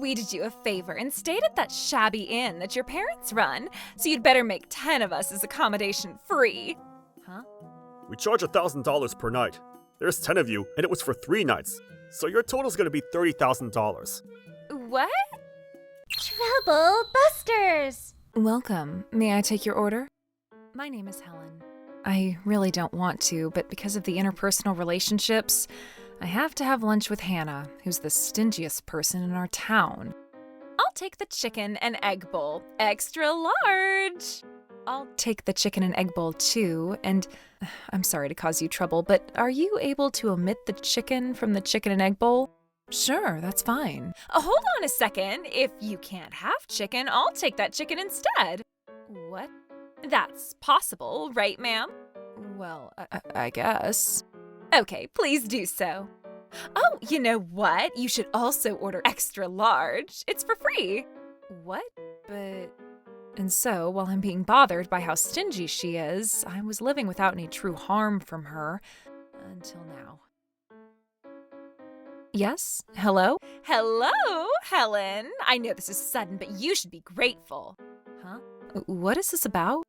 We did you a favor and stayed at that shabby inn that your parents run, so you'd better make 10 of us as accommodation free. Huh? We charge $1,000 per night. There's 10 of you, and it was for 3 nights. So your total's gonna be $30,000. What? Trouble Busters! Welcome. May I take your order? My name is Helen. I really don't want to, but because of the interpersonal relationships, I have to have lunch with Hannah, who's the stingiest person in our town. I'll take the chicken and egg bowl, extra large. I'll take the chicken and egg bowl too, and I'm sorry to cause you trouble, but are you able to omit the chicken from the chicken and egg bowl? Sure, that's fine. Hold on a second. If you can't have chicken, I'll take that chicken instead. What? That's possible, right, ma'am? Well, I guess. Okay, please do so. Oh, you know what? You should also order extra large. It's for free. What? But... And so, while I'm being bothered by how stingy she is, I was living without any true harm from her until now. Yes? Hello? Hello, Helen. I know this is sudden, but you should be grateful. Huh? What is this about?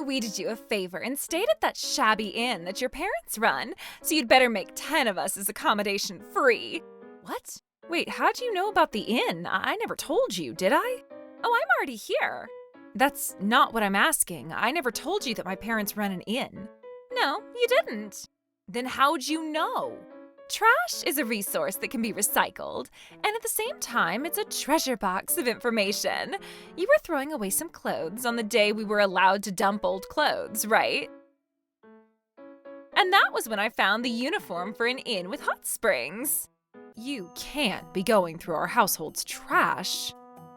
We did you a favor and stayed at that shabby inn that your parents run, so you'd better make 10 of us as accommodation free. What? Wait, how'd you know about the inn? I never told you, did I? Oh, I'm already here. That's not what I'm asking. I never told you that my parents run an inn. No, you didn't. Then how'd you know? Trash is a resource that can be recycled, and at the same time, it's a treasure box of information. You were throwing away some clothes on the day we were allowed to dump old clothes, right? And that was when I found the uniform for an inn with hot springs. You can't be going through our household's trash.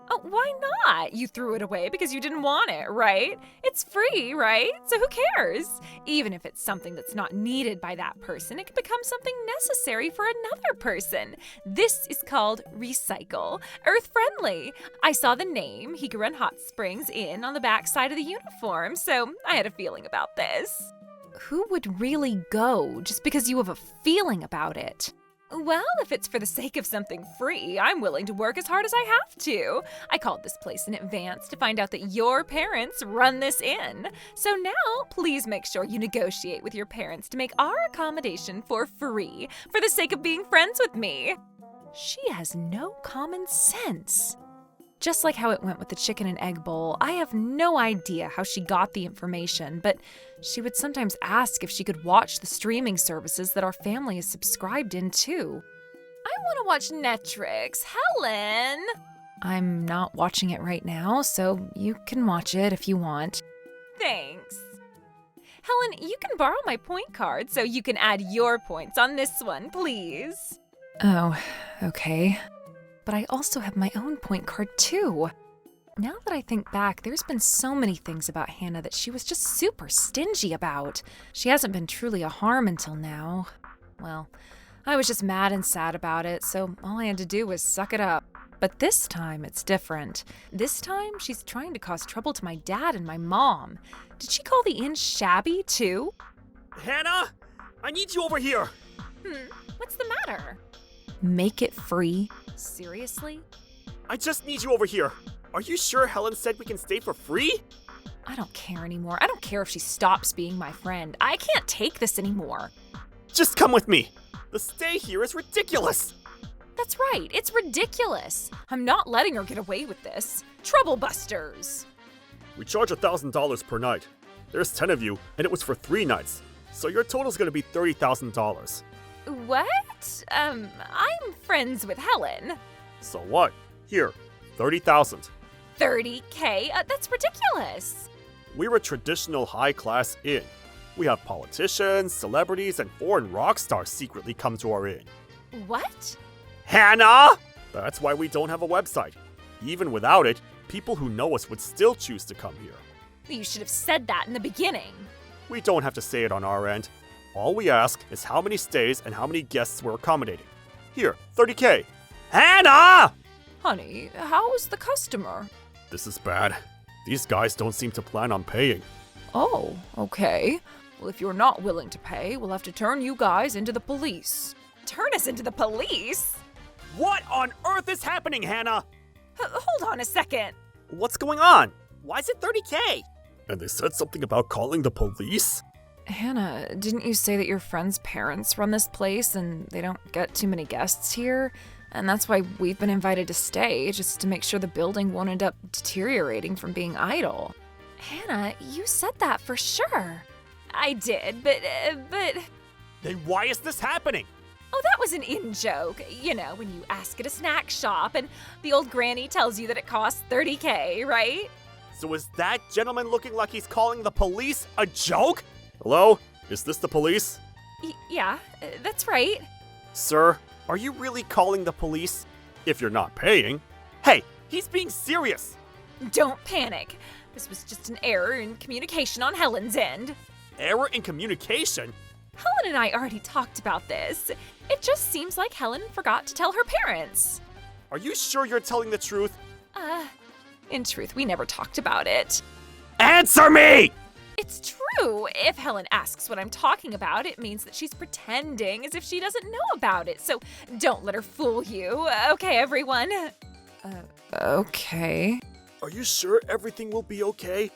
Oh, why not? You threw it away because you didn't want it, right? It's free, right? So who cares? Even if it's something that's not needed by that person, it can become something necessary for another person. This is called recycle. Earth-friendly. I saw the name, Hikaran Hot Springs Inn, on the back side of the uniform, so I had a feeling about this. Who would really go just because you have a feeling about it? Well, if it's for the sake of something free, I'm willing to work as hard as I have to. I called this place in advance to find out that your parents run this inn. So now, please make sure you negotiate with your parents to make our accommodation for free, for the sake of being friends with me. She has no common sense. Just like how it went with the chicken and egg bowl, I have no idea how she got the information, but she would sometimes ask if she could watch the streaming services that our family is subscribed in too. I want to watch Netflix, Helen! I'm not watching it right now, so you can watch it if you want. Thanks. Helen, you can borrow my point card so you can add your points on this one, please. Oh, okay. But I also have my own point card too. Now that I think back, there's been so many things about Hannah that she was just super stingy about. She hasn't been truly a harm until now. Well, I was just mad and sad about it, so all I had to do was suck it up. But this time, it's different. This time, she's trying to cause trouble to my dad and my mom. Did she call the inn shabby too? Hannah! I need you over here! What's the matter? Make it free? Seriously? I just need you over here. Are you sure Helen said we can stay for free? I don't care anymore. I don't care if she stops being my friend. I can't take this anymore. Just come with me. The stay here is ridiculous. That's right. It's ridiculous. I'm not letting her get away with this. Trouble Busters. We charge $1,000 per night. There's 10 of you, and it was for 3 nights. So your total's gonna be $30,000. What? I'm friends with Helen. So what? Here, 30,000. 30K? That's ridiculous. We're a traditional high-class inn. We have politicians, celebrities, and foreign rock stars secretly come to our inn. What? Hannah! That's why we don't have a website. Even without it, people who know us would still choose to come here. You should have said that in the beginning. We don't have to say it on our end. All we ask is how many stays and how many guests we're accommodating. Here, 30K. Hannah! Honey, how is the customer? This is bad. These guys don't seem to plan on paying. Oh, okay. Well, if you're not willing to pay, we'll have to turn you guys into the police. Turn us into the police? What on earth is happening, Hannah? Hold on a second. What's going on? Why is it 30K? And they said something about calling the police? Hannah, didn't you say that your friend's parents run this place and they don't get too many guests here? And that's why we've been invited to stay, just to make sure the building won't end up deteriorating from being idle. Hannah, you said that for sure. I did, but... Then why is this happening? Oh, that was an in-joke. You know, when you ask at a snack shop and the old granny tells you that it costs 30K, right? So is that gentleman looking like he's calling the police a joke? Hello? Is this the police? Yeah, that's right. Sir, are you really calling the police? If you're not paying. Hey, he's being serious. Don't panic. This was just an error in communication on Helen's end. Error in communication? Helen and I already talked about this. It just seems like Helen forgot to tell her parents. Are you sure you're telling the truth? In truth, we never talked about it. Answer me! It's true. If Helen asks what I'm talking about, it means that she's pretending as if she doesn't know about it. So don't let her fool you. Okay, everyone? Okay. Are you sure everything will be okay?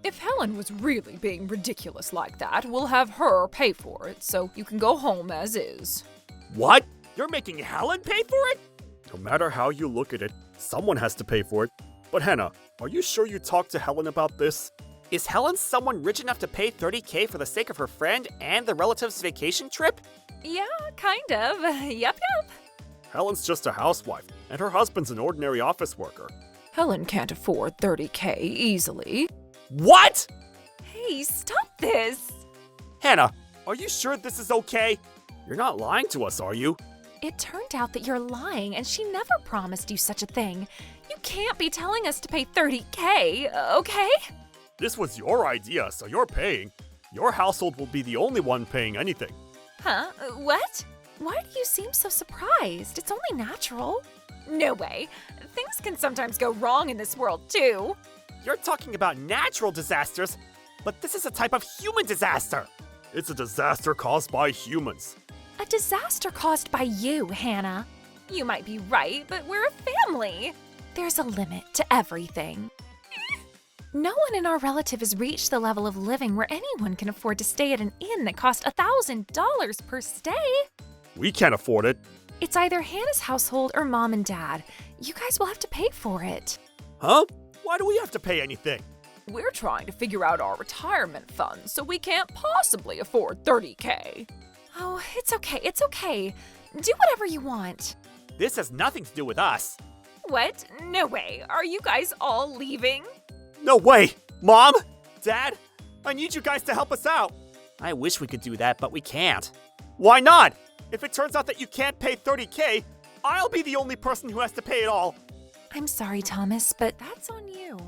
If Helen was really being ridiculous like that, we'll have her pay for it, so you can go home as is. What? You're making Helen pay for it? No matter how you look at it, someone has to pay for it. But Hannah, are you sure you talked to Helen about this? Is Helen someone rich enough to pay 30K for the sake of her friend and the relative's vacation trip? Yeah, kind of. Yep. Helen's just a housewife, and her husband's an ordinary office worker. Helen can't afford 30K easily. What? Hey, stop this! Hannah, are you sure this is okay? You're not lying to us, are you? It turned out that you're lying, and she never promised you such a thing. You can't be telling us to pay 30K, okay? This was your idea, so you're paying. Your household will be the only one paying anything. Huh? What? Why do you seem so surprised? It's only natural. No way. Things can sometimes go wrong in this world, too. You're talking about natural disasters, but this is a type of human disaster. It's a disaster caused by humans. A disaster caused by you, Hannah. You might be right, but we're a family. There's a limit to everything. No one in our relative has reached the level of living where anyone can afford to stay at an inn that costs $1,000 per stay. We can't afford it. It's either Hannah's household or Mom and Dad. You guys will have to pay for it. Huh? Why do we have to pay anything? We're trying to figure out our retirement funds, so we can't possibly afford 30K. Oh, it's okay. Do whatever you want. This has nothing to do with us. What? No way. Are you guys all leaving? No way! Mom? Dad? I need you guys to help us out. I wish we could do that, but we can't. Why not? If it turns out that you can't pay 30K, I'll be the only person who has to pay it all. I'm sorry, Thomas, but that's on you.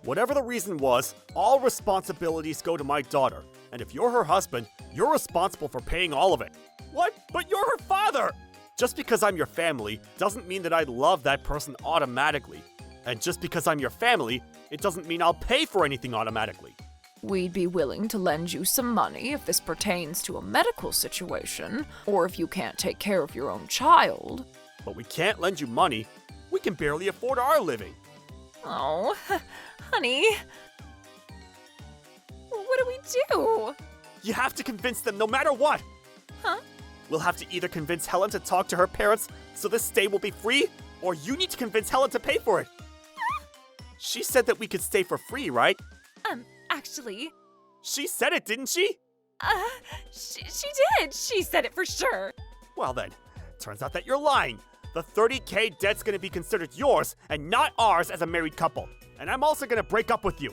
Whatever the reason was, all responsibilities go to my daughter. And if you're her husband, you're responsible for paying all of it. What? But you're her father! Just because I'm your family doesn't mean that I love that person automatically. And just because I'm your family, it doesn't mean I'll pay for anything automatically. We'd be willing to lend you some money if this pertains to a medical situation, or if you can't take care of your own child. But we can't lend you money. We can barely afford our living. Oh, honey. What do we do? You have to convince them no matter what. Huh? We'll have to either convince Helen to talk to her parents so this stay will be free, or you need to convince Helen to pay for it. She said that we could stay for free, right? Actually. She said it, didn't she? She did. She said it for sure. Well then, turns out that you're lying. The 30K debt's gonna be considered yours and not ours as a married couple. And I'm also gonna break up with you.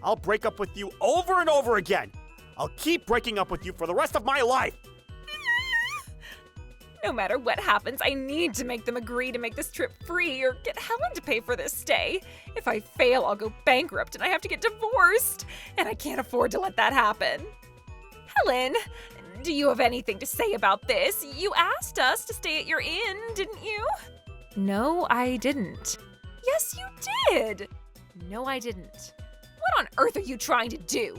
I'll break up with you over and over again. I'll keep breaking up with you for the rest of my life. No matter what happens, I need to make them agree to make this trip free or get Helen to pay for this stay. If I fail, I'll go bankrupt and I have to get divorced. And I can't afford to let that happen. Helen, do you have anything to say about this? You asked us to stay at your inn, didn't you? No, I didn't. Yes, you did. No, I didn't. What on earth are you trying to do?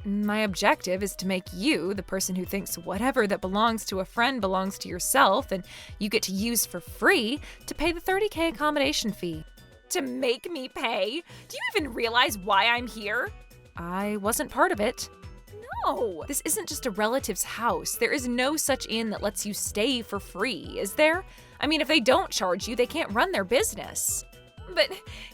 My objective is to make you, the person who thinks whatever that belongs to a friend belongs to yourself and you get to use for free, to pay the $30K accommodation fee. To make me pay? Do you even realize why I'm here? I wasn't part of it. No. This isn't just a relative's house. There is no such inn that lets you stay for free, is there? I mean, if they don't charge you, they can't run their business. But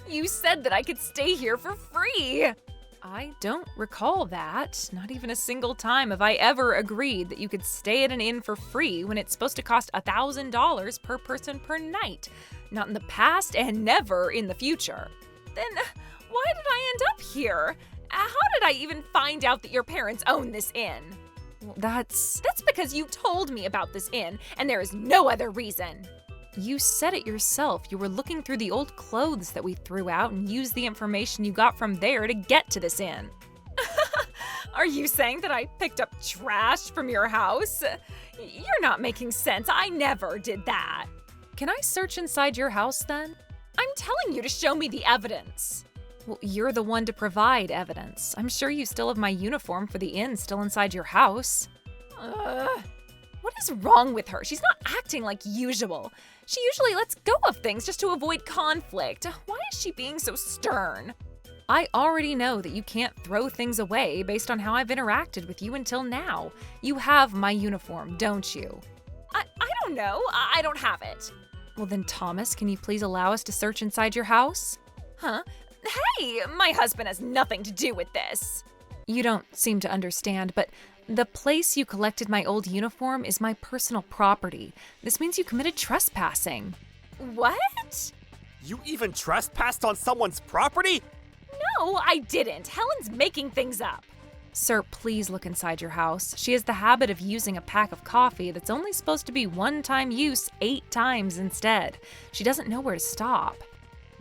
you said that I could stay here for free. I don't recall that. Not even a single time have I ever agreed that you could stay at an inn for free when it's supposed to cost $1,000 per person per night. Not in the past and never in the future. Then why did I end up here? How did I even find out that your parents own this inn? Well, that's because you told me about this inn, and there is no other reason. You said it yourself. You were looking through the old clothes that we threw out and used the information you got from there to get to this inn. Are you saying that I picked up trash from your house? You're not making sense. I never did that. Can I search inside your house then? I'm telling you to show me the evidence. Well, you're the one to provide evidence. I'm sure you still have my uniform for the inn still inside your house. What is wrong with her? She's not acting like usual. She usually lets go of things just to avoid conflict. Why is she being so stern? I already know that you can't throw things away based on how I've interacted with you until now. You have my uniform, don't you? I don't know. I don't have it. Well then, Thomas, can you please allow us to search inside your house? Huh? Hey, my husband has nothing to do with this. You don't seem to understand, but the place you collected my old uniform is my personal property. This means you committed trespassing. What? You even trespassed on someone's property? No, I didn't. Helen's making things up. Sir, please look inside your house. She has the habit of using a pack of coffee that's only supposed to be one-time use 8 times instead. She doesn't know where to stop.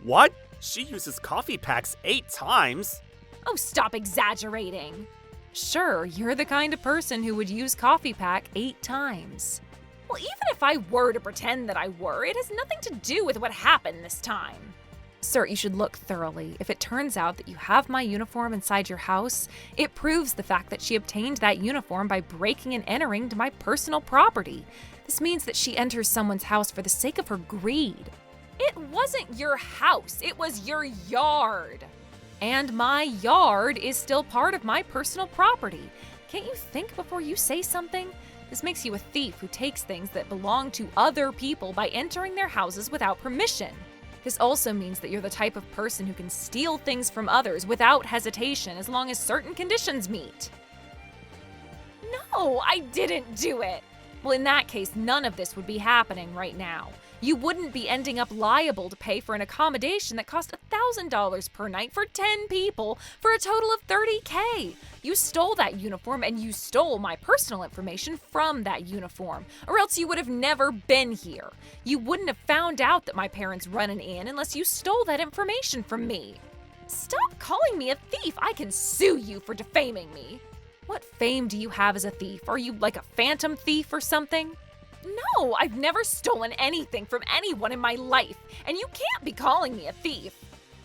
What? She uses coffee packs 8 times? Oh, stop exaggerating. Sure, you're the kind of person who would use coffee pack 8 times. Well, even if I were to pretend that I were, it has nothing to do with what happened this time. Sir, you should look thoroughly. If it turns out that you have my uniform inside your house, it proves the fact that she obtained that uniform by breaking and entering to my personal property. This means that she enters someone's house for the sake of her greed. It wasn't your house, it was your yard. And my yard is still part of my personal property. Can't you think before you say something? This makes you a thief who takes things that belong to other people by entering their houses without permission. This also means that you're the type of person who can steal things from others without hesitation as long as certain conditions meet. No, I didn't do it. Well, in that case, none of this would be happening right now. You wouldn't be ending up liable to pay for an accommodation that cost $1,000 per night for 10 people for a total of $30K. You stole that uniform and you stole my personal information from that uniform, or else you would have never been here. You wouldn't have found out that my parents run an inn unless you stole that information from me. Stop calling me a thief. I can sue you for defaming me. What fame do you have as a thief? Are you like a phantom thief or something? No, I've never stolen anything from anyone in my life, and you can't be calling me a thief.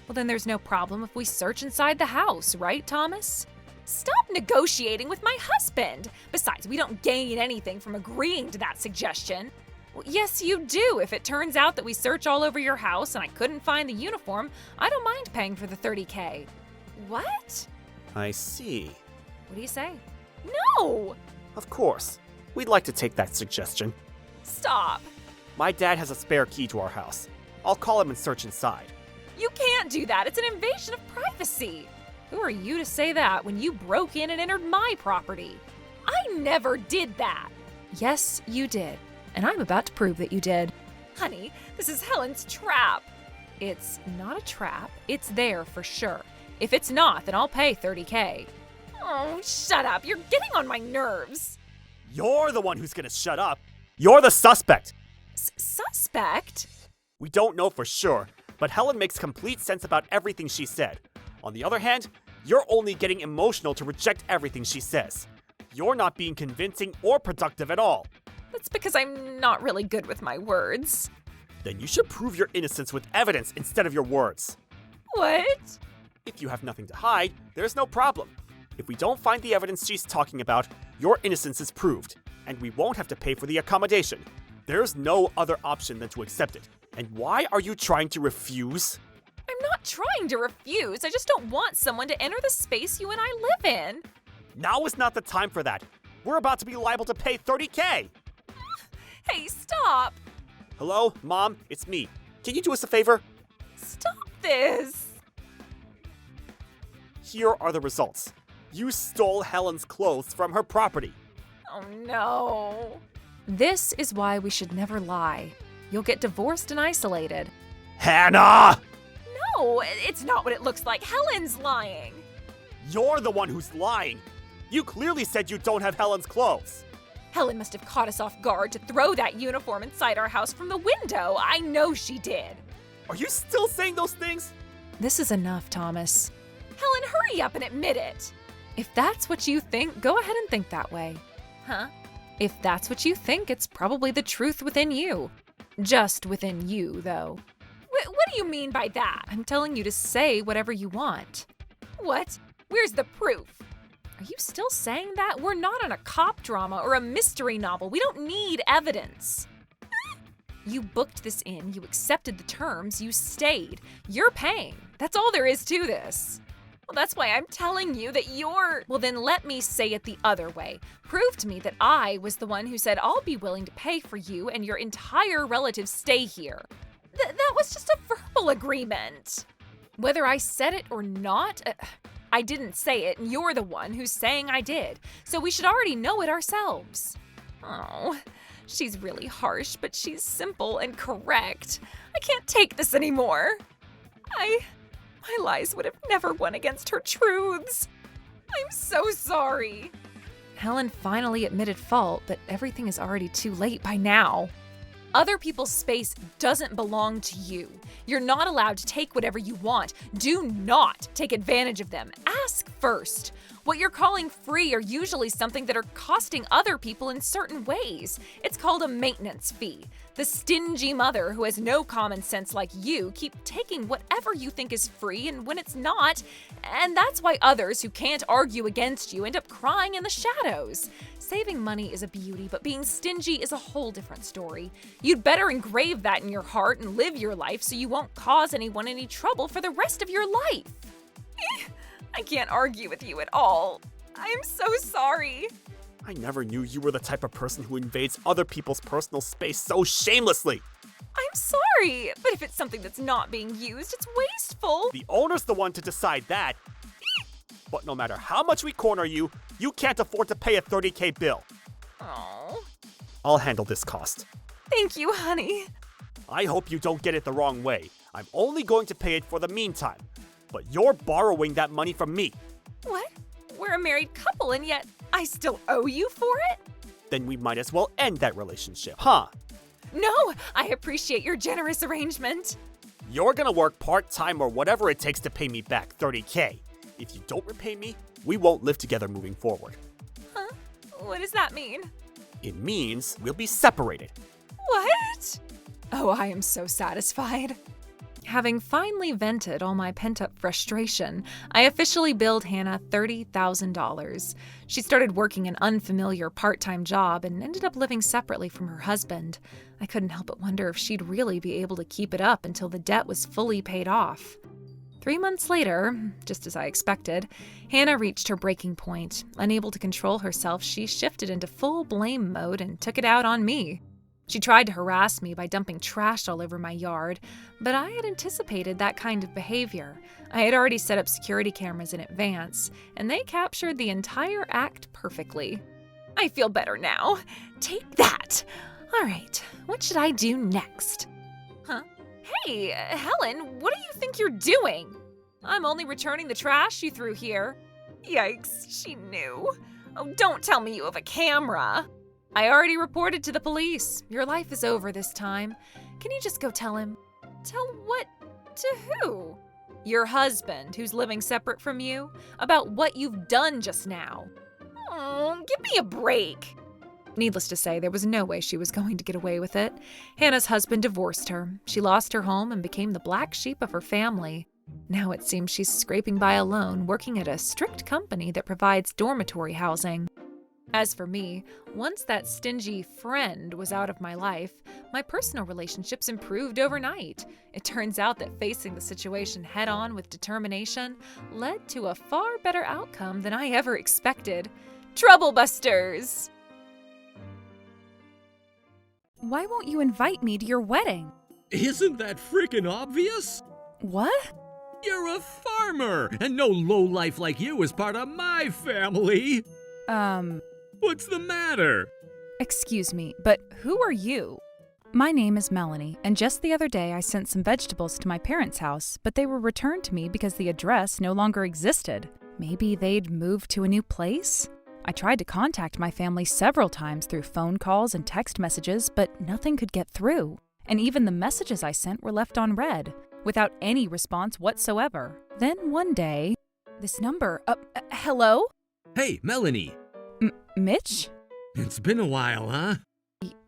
Well, then there's no problem if we search inside the house, right, Thomas? Stop negotiating with my husband. Besides, we don't gain anything from agreeing to that suggestion. Well, yes, you do. If it turns out that we search all over your house and I couldn't find the uniform, I don't mind paying for the $30K. What? I see. What do you say? No! Of course. We'd like to take that suggestion. Stop. My dad has a spare key to our house. I'll call him and search inside. You can't do that. It's an invasion of privacy. Who are you to say that when you broke in and entered my property? I never did that. Yes, you did. And I'm about to prove that you did. Honey, this is Helen's trap. It's not a trap. It's there for sure. If it's not, then I'll pay $30K. Oh, shut up. You're getting on my nerves. You're the one who's gonna shut up. You're the suspect. Suspect? We don't know for sure, but Helen makes complete sense about everything she said. On the other hand, you're only getting emotional to reject everything she says. You're not being convincing or productive at all. That's because I'm not really good with my words. Then you should prove your innocence with evidence instead of your words. What? If you have nothing to hide, there's no problem. If we don't find the evidence she's talking about, your innocence is proved, and we won't have to pay for the accommodation. There's no other option than to accept it. And why are you trying to refuse? I'm not trying to refuse. I just don't want someone to enter the space you and I live in. Now is not the time for that. We're about to be liable to pay $30,000. Hey, stop. Hello, Mom, it's me. Can you do us a favor? Stop this. Here are the results. You stole Helen's clothes from her property. Oh no. This is why we should never lie. You'll get divorced and isolated. Hannah! No, it's not what it looks like. Helen's lying. You're the one who's lying. You clearly said you don't have Helen's clothes. Helen must have caught us off guard to throw that uniform inside our house from the window. I know she did. Are you still saying those things? This is enough, Thomas. Helen, hurry up and admit it. If that's what you think, go ahead and think that way. Huh? If that's what you think, it's probably the truth within you. Just within you, though. What do you mean by that? I'm telling you to say whatever you want. What? Where's the proof? Are you still saying that? We're not on a cop drama or a mystery novel. We don't need evidence. You booked this in, you accepted the terms, you stayed. You're paying. That's all there is to this. Well, that's why I'm telling you that you're... Well, then let me say it the other way. Prove to me that I was the one who said I'll be willing to pay for you and your entire relatives stay here. That was just a verbal agreement. Whether I said it or not, I didn't say it, and you're the one who's saying I did. So we should already know it ourselves. Oh, she's really harsh, but she's simple and correct. I can't take this anymore. My lies would have never won against her truths. I'm so sorry. Helen finally admitted fault, but everything is already too late by now. Other people's space doesn't belong to you. You're not allowed to take whatever you want. Do not take advantage of them. Ask first. What you're calling free are usually something that are costing other people in certain ways. It's called a maintenance fee. The stingy mother who has no common sense like you keep taking whatever you think is free and when it's not, and that's why others who can't argue against you end up crying in the shadows. Saving money is a beauty, but being stingy is a whole different story. You'd better engrave that in your heart and live your life so you won't cause anyone any trouble for the rest of your life. I can't argue with you at all. I'm so sorry. I never knew you were the type of person who invades other people's personal space so shamelessly. I'm sorry, but if it's something that's not being used, it's wasteful. The owner's the one to decide that. But no matter how much we corner you, you can't afford to pay a $30,000 bill. Oh. I'll handle this cost. Thank you, honey. I hope you don't get it the wrong way. I'm only going to pay it for the meantime. But you're borrowing that money from me. What? We're a married couple and yet I still owe you for it? Then we might as well end that relationship, huh? No, I appreciate your generous arrangement. You're gonna work part-time or whatever it takes to pay me back $30,000. If you don't repay me, we won't live together moving forward. Huh? What does that mean? It means we'll be separated. What? Oh, I am so satisfied. Having finally vented all my pent-up frustration, I officially billed Hannah $30,000. She started working an unfamiliar part-time job and ended up living separately from her husband. I couldn't help but wonder if she'd really be able to keep it up until the debt was fully paid off. 3 months later, just as I expected, Hannah reached her breaking point. Unable to control herself, she shifted into full blame mode and took it out on me. She tried to harass me by dumping trash all over my yard, but I had anticipated that kind of behavior. I had already set up security cameras in advance, and they captured the entire act perfectly. I feel better now. Take that. All right, what should I do next? Huh? Hey, Helen, what do you think you're doing? I'm only returning the trash you threw here. Yikes, she knew. Oh, don't tell me you have a camera. I already reported to the police. Your life is over this time. Can you just go tell him? Tell what? To who? Your husband, who's living separate from you, about what you've done just now. Oh, give me a break. Needless to say, there was no way she was going to get away with it. Hannah's husband divorced her. She lost her home and became the black sheep of her family. Now it seems she's scraping by alone, working at a strict company that provides dormitory housing. As for me, once that stingy friend was out of my life, my personal relationships improved overnight. It turns out that facing the situation head-on with determination led to a far better outcome than I ever expected. Troublebusters! Why won't you invite me to your wedding? Isn't that frickin' obvious? What? You're a farmer, and no lowlife like you is part of my family. What's the matter? Excuse me, but who are you? My name is Melanie, and just the other day I sent some vegetables to my parents' house, but they were returned to me because the address no longer existed. Maybe they'd moved to a new place? I tried to contact my family several times through phone calls and text messages, but nothing could get through. And even the messages I sent were left on read, without any response whatsoever. Then one day, this number, hello? Hey, Melanie. Mitch? It's been a while, huh?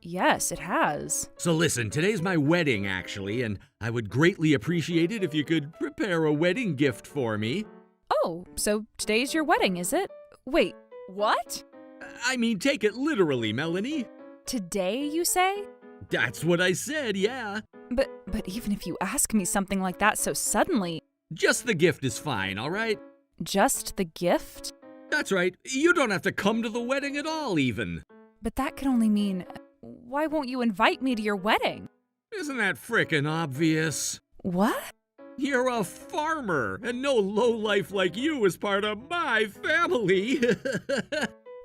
Yes, it has. So listen, today's my wedding, actually, and I would greatly appreciate it if you could prepare a wedding gift for me. Oh, so today's your wedding, is it? Wait, what? I mean, take it literally, Melanie. Today, you say? That's what I said, yeah. But even if you ask me something like that so suddenly... Just the gift is fine, all right? Just the gift? That's right. You don't have to come to the wedding at all, even. But that could only mean... Why won't you invite me to your wedding? Isn't that frickin' obvious? What? You're a farmer, and no lowlife like you is part of my family.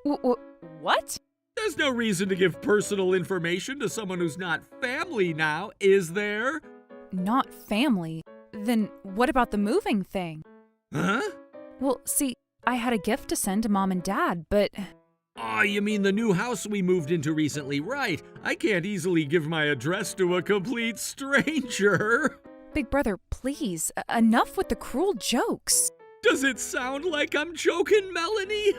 What? There's no reason to give personal information to someone who's not family now, is there? Not family? Then what about the moving thing? Huh? Well, see, I had a gift to send to Mom and Dad, but... Oh, you mean the new house we moved into recently, right? I can't easily give my address to a complete stranger. Big brother, please, enough with the cruel jokes. Does it sound like I'm joking, Melanie?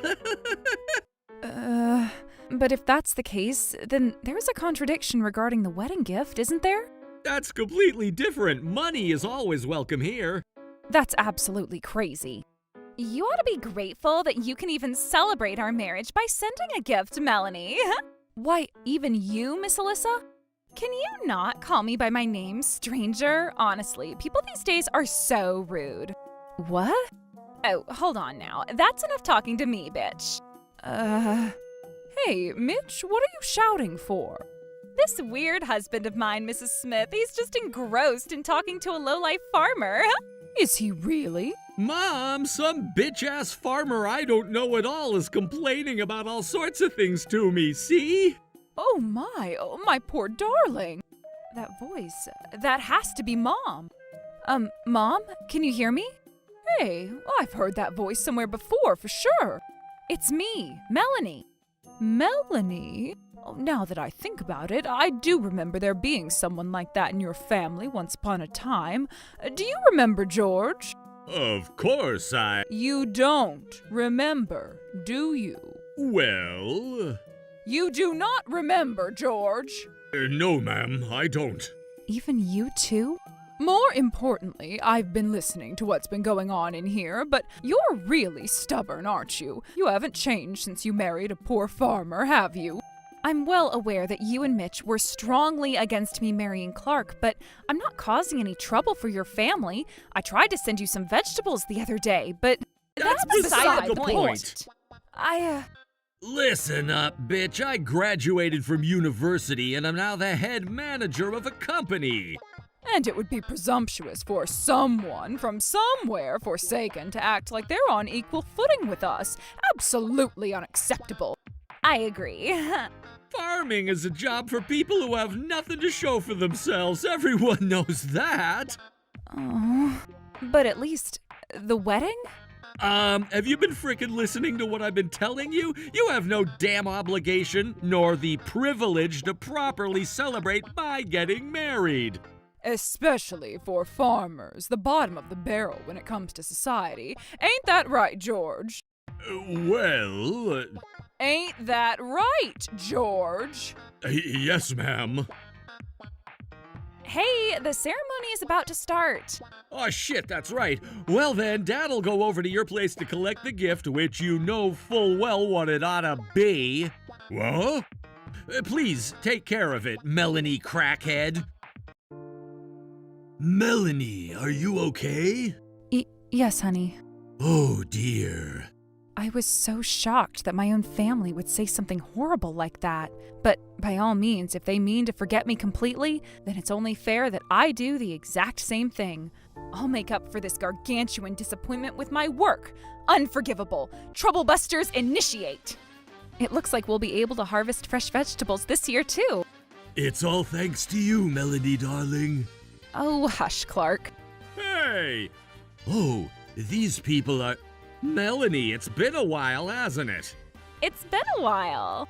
But if that's the case, then there's a contradiction regarding the wedding gift, isn't there? That's completely different. Money is always welcome here. That's absolutely crazy. You ought to be grateful that you can even celebrate our marriage by sending a gift, Melanie. Why, even you, Miss Alyssa? Can you not call me by my name, stranger? Honestly, people these days are so rude. What? Oh, hold on now. That's enough talking to me, bitch. Hey, Mitch, what are you shouting for? This weird husband of mine, Mrs. Smith, he's just engrossed in talking to a lowlife farmer. Is he really? Mom, some bitch-ass farmer I don't know at all is complaining about all sorts of things to me, see? Oh my poor darling. That voice, that has to be Mom. Mom, can you hear me? Hey, I've heard that voice somewhere before, for sure. It's me, Melanie. Melanie? Oh, now that I think about it, I do remember there being someone like that in your family once upon a time. Do you remember, George? Of course You don't remember, do you? Well... You do not remember, George. No, ma'am, I don't. Even you too? More importantly, I've been listening to what's been going on in here, but you're really stubborn, aren't you? You haven't changed since you married a poor farmer, have you? I'm well aware that you and Mitch were strongly against me marrying Clark, but I'm not causing any trouble for your family. I tried to send you some vegetables the other day, but That's beside the point. Listen up, bitch. I graduated from university and I'm now the head manager of a company. And it would be presumptuous for someone from somewhere forsaken to act like they're on equal footing with us. Absolutely unacceptable. I agree. Farming is a job for people who have nothing to show for themselves. Everyone knows that. Oh, but at least the wedding? Have you been frickin' listening to what I've been telling you? You have no damn obligation, nor the privilege to properly celebrate by getting married. Especially for farmers, the bottom of the barrel when it comes to society. Ain't that right, George? Well... Ain't that right, George? Yes, ma'am. Hey, the ceremony is about to start. Oh shit, that's right. Well then, Dad'll go over to your place to collect the gift, which you know full well what it oughta be. What? Please, take care of it, Melanie crackhead. Melanie, are you okay? Yes, honey. Oh dear. I was so shocked that my own family would say something horrible like that. But by all means, if they mean to forget me completely, then it's only fair that I do the exact same thing. I'll make up for this gargantuan disappointment with my work. Unforgivable. Troublebusters initiate. It looks like we'll be able to harvest fresh vegetables this year, too. It's all thanks to you, Melanie darling. Oh, hush, Clark. Hey! Oh, these people are... Melanie, it's been a while, hasn't it? It's been a while.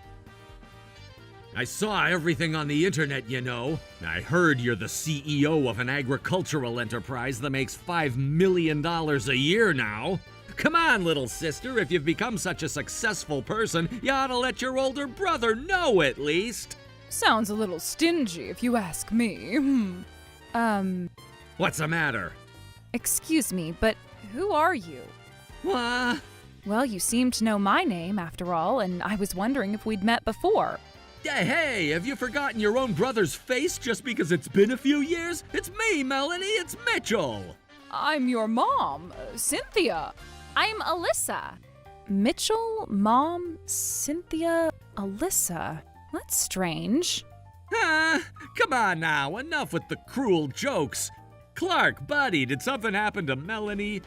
I saw everything on the internet, you know. I heard you're the CEO of an agricultural enterprise that makes $5 million a year now. Come on, little sister, if you've become such a successful person, you ought to let your older brother know at least. Sounds a little stingy, if you ask me. What's the matter? Excuse me, but who are you? What? Well, you seem to know my name, after all, and I was wondering if we'd met before. Hey, have you forgotten your own brother's face just because it's been a few years? It's me, Melanie, it's Mitchell. I'm your mom, Cynthia. I'm Alyssa. Mitchell, Mom, Cynthia, Alyssa. That's strange. Come on now, enough with the cruel jokes. Clark, buddy, did something happen to Melanie?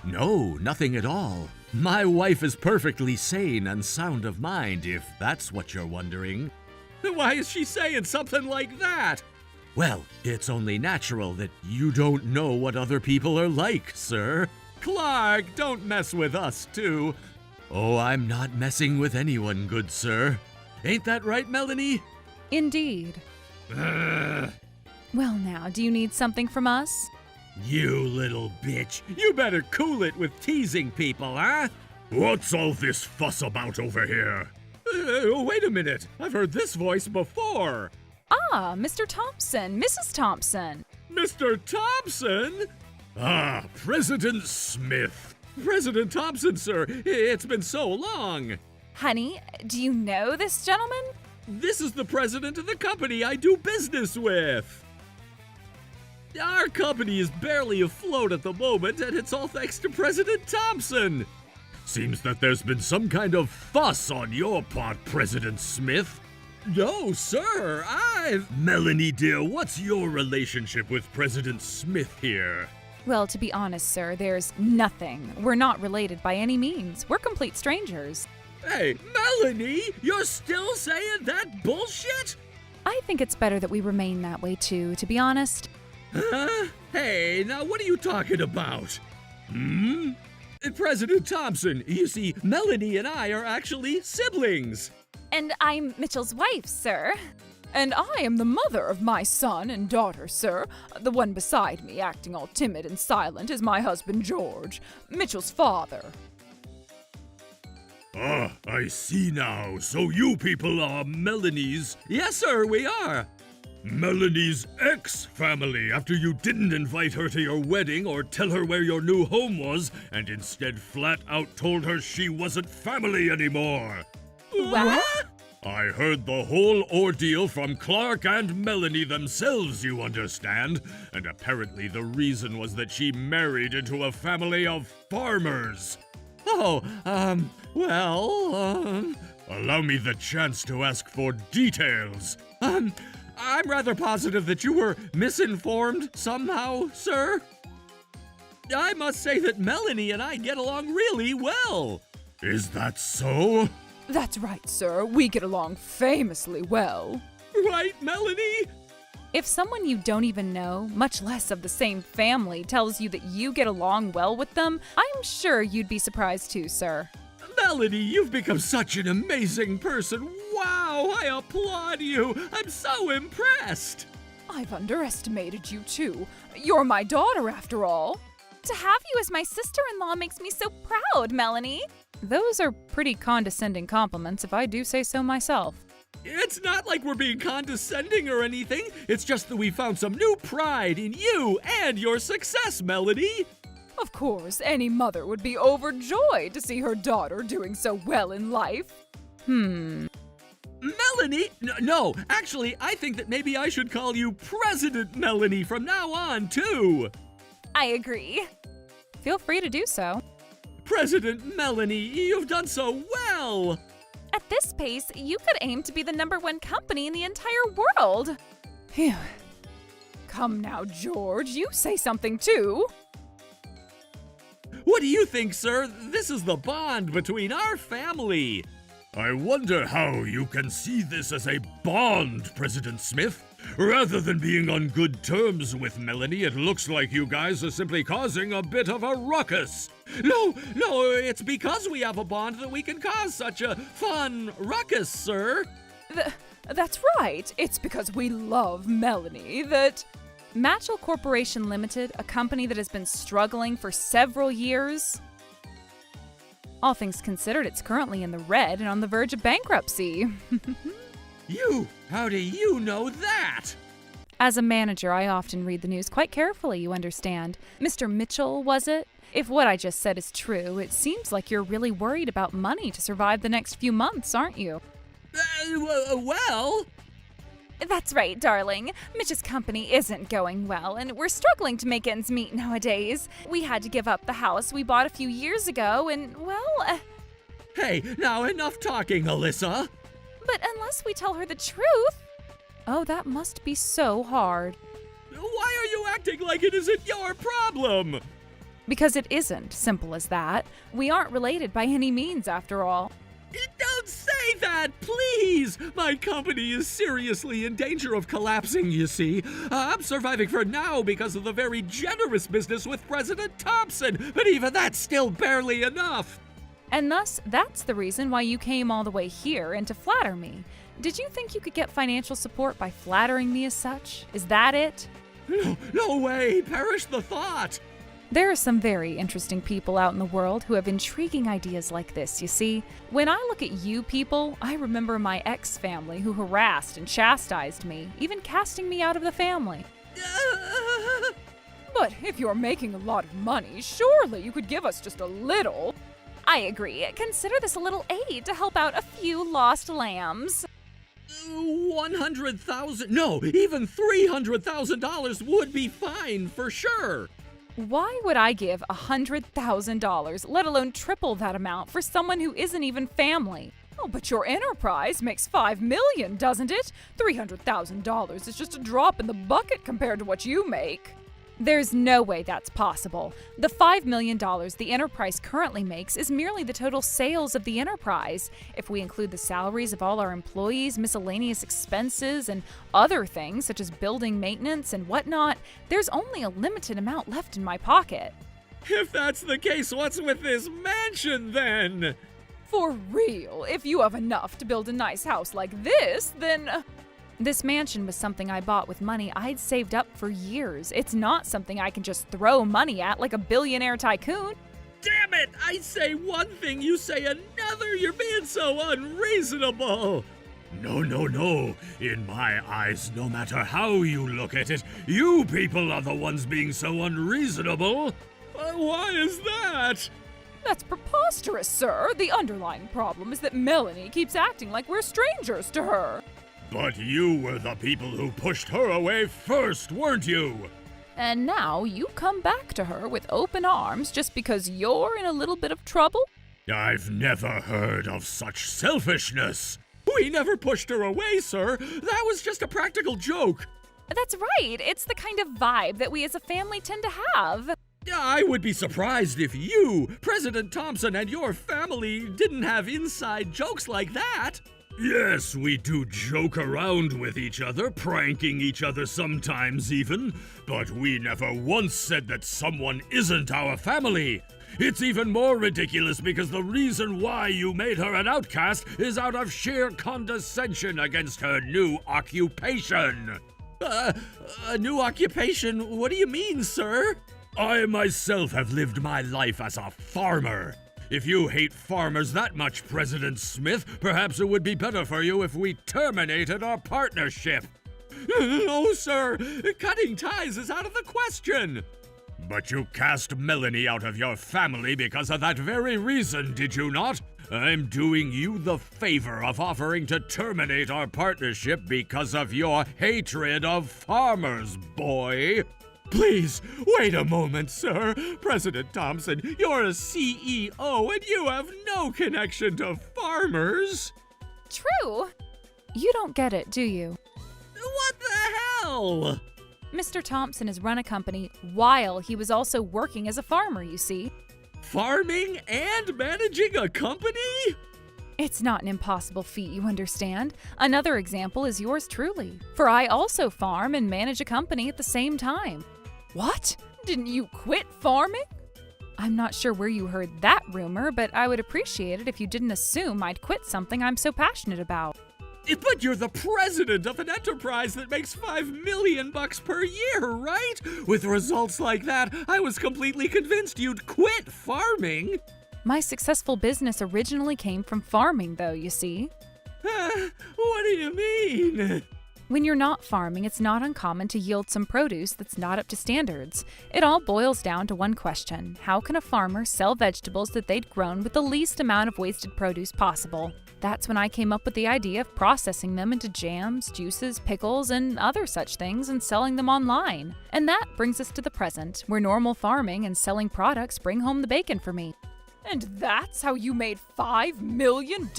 No, nothing at all. My wife is perfectly sane and sound of mind, if that's what you're wondering. Why is she saying something like that? Well, it's only natural that you don't know what other people are like, sir. Clark, don't mess with us, too. Oh, I'm not messing with anyone, good sir. Ain't that right, Melanie? Indeed. Well now, do you need something from us? You little bitch. You better cool it with teasing people, huh? What's all this fuss about over here? Wait a minute. I've heard this voice before. Ah, Mr. Thompson, Mrs. Thompson. Mr. Thompson? Ah, President Smith. President Thompson, sir. It's been so long. Honey, do you know this gentleman? This is the president of the company I do business with. Our company is barely afloat at the moment, and it's all thanks to President Thompson. Seems that there's been some kind of fuss on your part, President Smith. No, sir, Melanie, dear, what's your relationship with President Smith here? Well, to be honest, sir, there's nothing. We're not related by any means. We're complete strangers. Hey, Melanie, you're still saying that bullshit? I think it's better that we remain that way, too, to be honest. Huh? Hey, now what are you talking about? President Thompson, you see, Melanie and I are actually siblings. And I'm Mitchell's wife, sir. And I am the mother of my son and daughter, sir. The one beside me, acting all timid and silent, is my husband, George, Mitchell's father. Ah, I see now. So you people are Melanie's... Yes, sir, we are. Melanie's ex-family, after you didn't invite her to your wedding or tell her where your new home was, and instead flat out told her she wasn't family anymore. What? I heard the whole ordeal from Clark and Melanie themselves, you understand, and apparently the reason was that she married into a family of farmers. Allow me the chance to ask for details. I'm rather positive that you were misinformed somehow, sir. I must say that Melanie and I get along really well. Is that so? That's right, sir. We get along famously well. Right, Melanie? If someone you don't even know, much less of the same family, tells you that you get along well with them, I'm sure you'd be surprised too, sir. Melanie, you've become such an amazing person. Wow, I applaud you. I'm so impressed. I've underestimated you too. You're my daughter, after all. To have you as my sister-in-law makes me so proud, Melanie. Those are pretty condescending compliments, if I do say so myself. It's not like we're being condescending or anything. It's just that we found some new pride in you and your success, Melanie. Of course, any mother would be overjoyed to see her daughter doing so well in life. Melanie? No, actually, I think that maybe I should call you President Melanie from now on, too. I agree. Feel free to do so. President Melanie, you've done so well. At this pace, you could aim to be the #1 company in the entire world. Phew. Come now, George, you say something too. What do you think, sir? This is the bond between our family. I wonder how you can see this as a bond, President Smith. Rather than being on good terms with Melanie, it looks like you guys are simply causing a bit of a ruckus. No, it's because we have a bond that we can cause such a fun ruckus, sir. That's right. It's because we love Melanie that... Matchell Corporation Limited, a company that has been struggling for several years. All things considered, it's currently in the red and on the verge of bankruptcy. How do you know that? As a manager, I often read the news quite carefully, you understand. Mr. Mitchell, was it? If what I just said is true, it seems like you're really worried about money to survive the next few months, aren't you? Well... That's right, darling. Mitch's company isn't going well, and we're struggling to make ends meet nowadays. We had to give up the house we bought a few years ago, and, well... Hey, now enough talking, Alyssa. But unless we tell her the truth... Oh, that must be so hard. Why are you acting like it isn't your problem? Because it isn't, simple as that. We aren't related by any means, after all. Don't say that, please! My company is seriously in danger of collapsing, you see. I'm surviving for now because of the very generous business with President Thompson, but even that's still barely enough. And thus, that's the reason why you came all the way here and to flatter me. Did you think you could get financial support by flattering me as such? Is that it? No way! Perish the thought! There are some very interesting people out in the world who have intriguing ideas like this, you see. When I look at you people, I remember my ex-family who harassed and chastised me, even casting me out of the family. But if you're making a lot of money, surely you could give us just a little. I agree. Consider this a little aid to help out a few lost lambs. 100,000? No, even $300,000 would be fine for sure. Why would I give $100,000, let alone triple that amount, for someone who isn't even family? Oh, but your enterprise makes $5 million, doesn't it? $300,000 is just a drop in the bucket compared to what you make. There's no way that's possible. The $5 million the enterprise currently makes is merely the total sales of the enterprise. If we include the salaries of all our employees, miscellaneous expenses, and other things such as building maintenance and whatnot, there's only a limited amount left in my pocket. If that's the case, what's with this mansion then? For real, if you have enough to build a nice house like this, then... This mansion was something I bought with money I'd saved up for years. It's not something I can just throw money at like a billionaire tycoon. Damn it! I say one thing, you say another! You're being so unreasonable! No. In my eyes, no matter how you look at it, you people are the ones being so unreasonable. Why is that? That's preposterous, sir. The underlying problem is that Melanie keeps acting like we're strangers to her. But you were the people who pushed her away first, weren't you? And now you come back to her with open arms just because you're in a little bit of trouble? I've never heard of such selfishness. We never pushed her away, sir. That was just a practical joke. That's right. It's the kind of vibe that we as a family tend to have. I would be surprised if you, President Thompson, and your family didn't have inside jokes like that. Yes, we do joke around with each other, pranking each other sometimes even, but we never once said that someone isn't our family. It's even more ridiculous because the reason why you made her an outcast is out of sheer condescension against her new occupation. A new occupation? What do you mean, sir? I myself have lived my life as a farmer. If you hate farmers that much, President Smith, perhaps it would be better for you if we terminated our partnership. No, sir. Cutting ties is out of the question. But you cast Melanie out of your family because of that very reason, did you not? I'm doing you the favor of offering to terminate our partnership because of your hatred of farmers, boy. Please, wait a moment, sir. President Thompson, you're a CEO and you have no connection to farmers. True. You don't get it, do you? What the hell? Mr. Thompson has run a company while he was also working as a farmer, you see. Farming and managing a company? It's not an impossible feat, you understand. Another example is yours truly, for I also farm and manage a company at the same time. What? Didn't you quit farming? I'm not sure where you heard that rumor, but I would appreciate it if you didn't assume I'd quit something I'm so passionate about. But you're the president of an enterprise that makes $5 million per year, right? With results like that, I was completely convinced you'd quit farming. My successful business originally came from farming, though, you see. What do you mean? When you're not farming, it's not uncommon to yield some produce that's not up to standards. It all boils down to one question. How can a farmer sell vegetables that they'd grown with the least amount of wasted produce possible? That's when I came up with the idea of processing them into jams, juices, pickles, and other such things and selling them online. And that brings us to the present, where normal farming and selling products bring home the bacon for me. And that's how you made $5 million?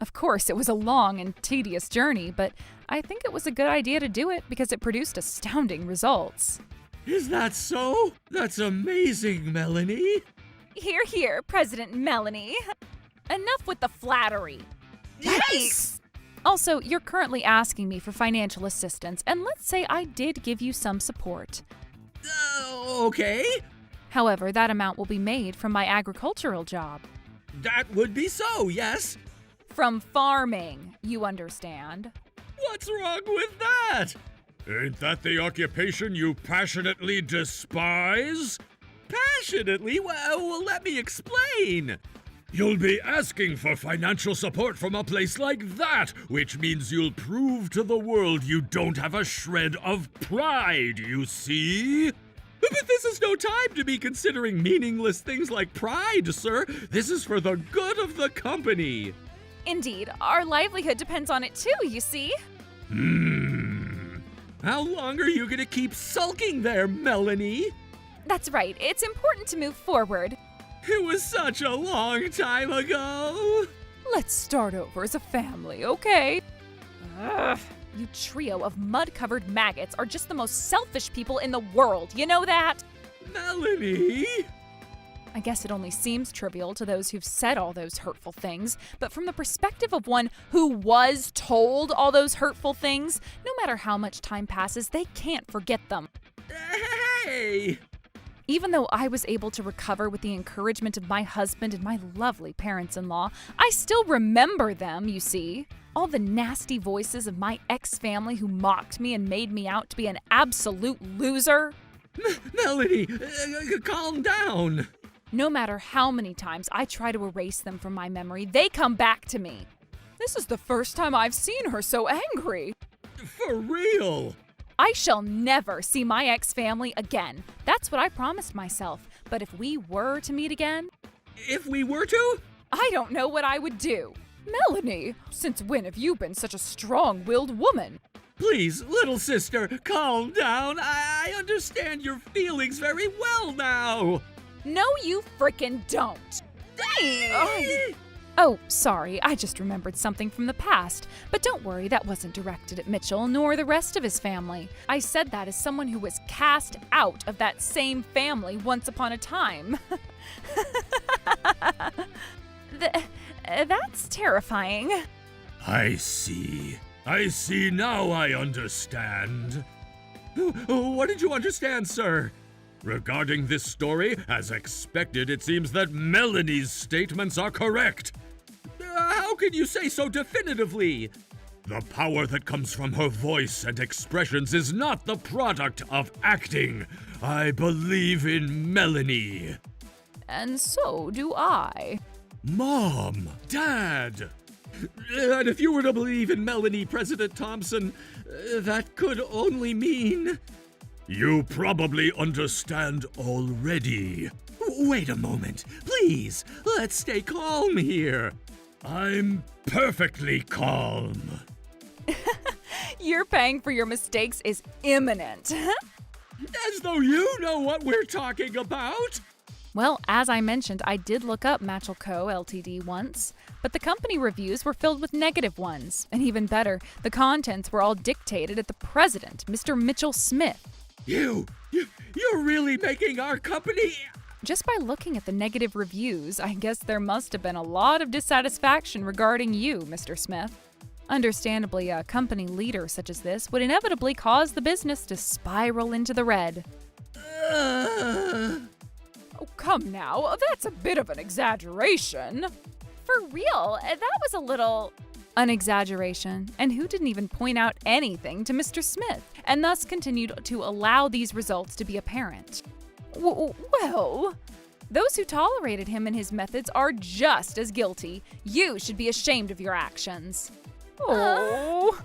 Of course, it was a long and tedious journey, but I think it was a good idea to do it because it produced astounding results. Is that so? That's amazing, Melanie. Hear, hear, President Melanie. Enough with the flattery. Yikes! Also, you're currently asking me for financial assistance, and let's say I did give you some support. Okay. However, that amount will be made from my agricultural job. That would be so, yes. From farming, you understand. What's wrong with that? Ain't that the occupation you passionately despise? Passionately? Well, let me explain. You'll be asking for financial support from a place like that, which means you'll prove to the world you don't have a shred of pride, you see? But this is no time to be considering meaningless things like pride, sir. This is for the good of the company. Indeed, our livelihood depends on it too, you see. How long are you gonna keep sulking there, Melanie? That's right, it's important to move forward. It was such a long time ago. Let's start over as a family, okay? Ugh, you trio of mud-covered maggots are just the most selfish people in the world, you know that? Melanie? I guess it only seems trivial to those who've said all those hurtful things, but from the perspective of one who was told all those hurtful things, no matter how much time passes, they can't forget them. Hey! Even though I was able to recover with the encouragement of my husband and my lovely parents-in-law, I still remember them, you see. All the nasty voices of my ex-family who mocked me and made me out to be an absolute loser. Melanie, calm down. No matter how many times I try to erase them from my memory, they come back to me. This is the first time I've seen her so angry. For real? I shall never see my ex-family again. That's what I promised myself. But if we were to meet again... If we were to? I don't know what I would do. Melanie, since when have you been such a strong-willed woman? Please, little sister, calm down. I understand your feelings very well now. No, you frickin' don't. Oh, sorry, I just remembered something from the past. But don't worry, that wasn't directed at Mitchell nor the rest of his family. I said that as someone who was cast out of that same family once upon a time. That's terrifying. I see. Now I understand. What did you understand, sir? Regarding this story, as expected, it seems that Melanie's statements are correct. How can you say so definitively? The power that comes from her voice and expressions is not the product of acting. I believe in Melanie. and so do I. Mom! Dad! And if you were to believe in Melanie, President Thompson, that could only mean... You probably understand already. Wait a moment. Please, let's stay calm here. I'm perfectly calm. Your paying for your mistakes is imminent. As though you know what we're talking about. Well, as I mentioned, I did look up Matchel Co. Ltd. once, but the company reviews were filled with negative ones. And even better, the contents were all dictated at the president, Mr. Mitchell Smith. You're really making our company... Just by looking at the negative reviews, I guess there must have been a lot of dissatisfaction regarding you, Mr. Smith. Understandably, a company leader such as this would inevitably cause the business to spiral into the red. Oh, come now, that's a bit of an exaggeration. For real, that was a little... an exaggeration, and who didn't even point out anything to Mr. Smith, and thus continued to allow these results to be apparent. Well, Those who tolerated him and his methods are just as guilty. You should be ashamed of your actions. oh.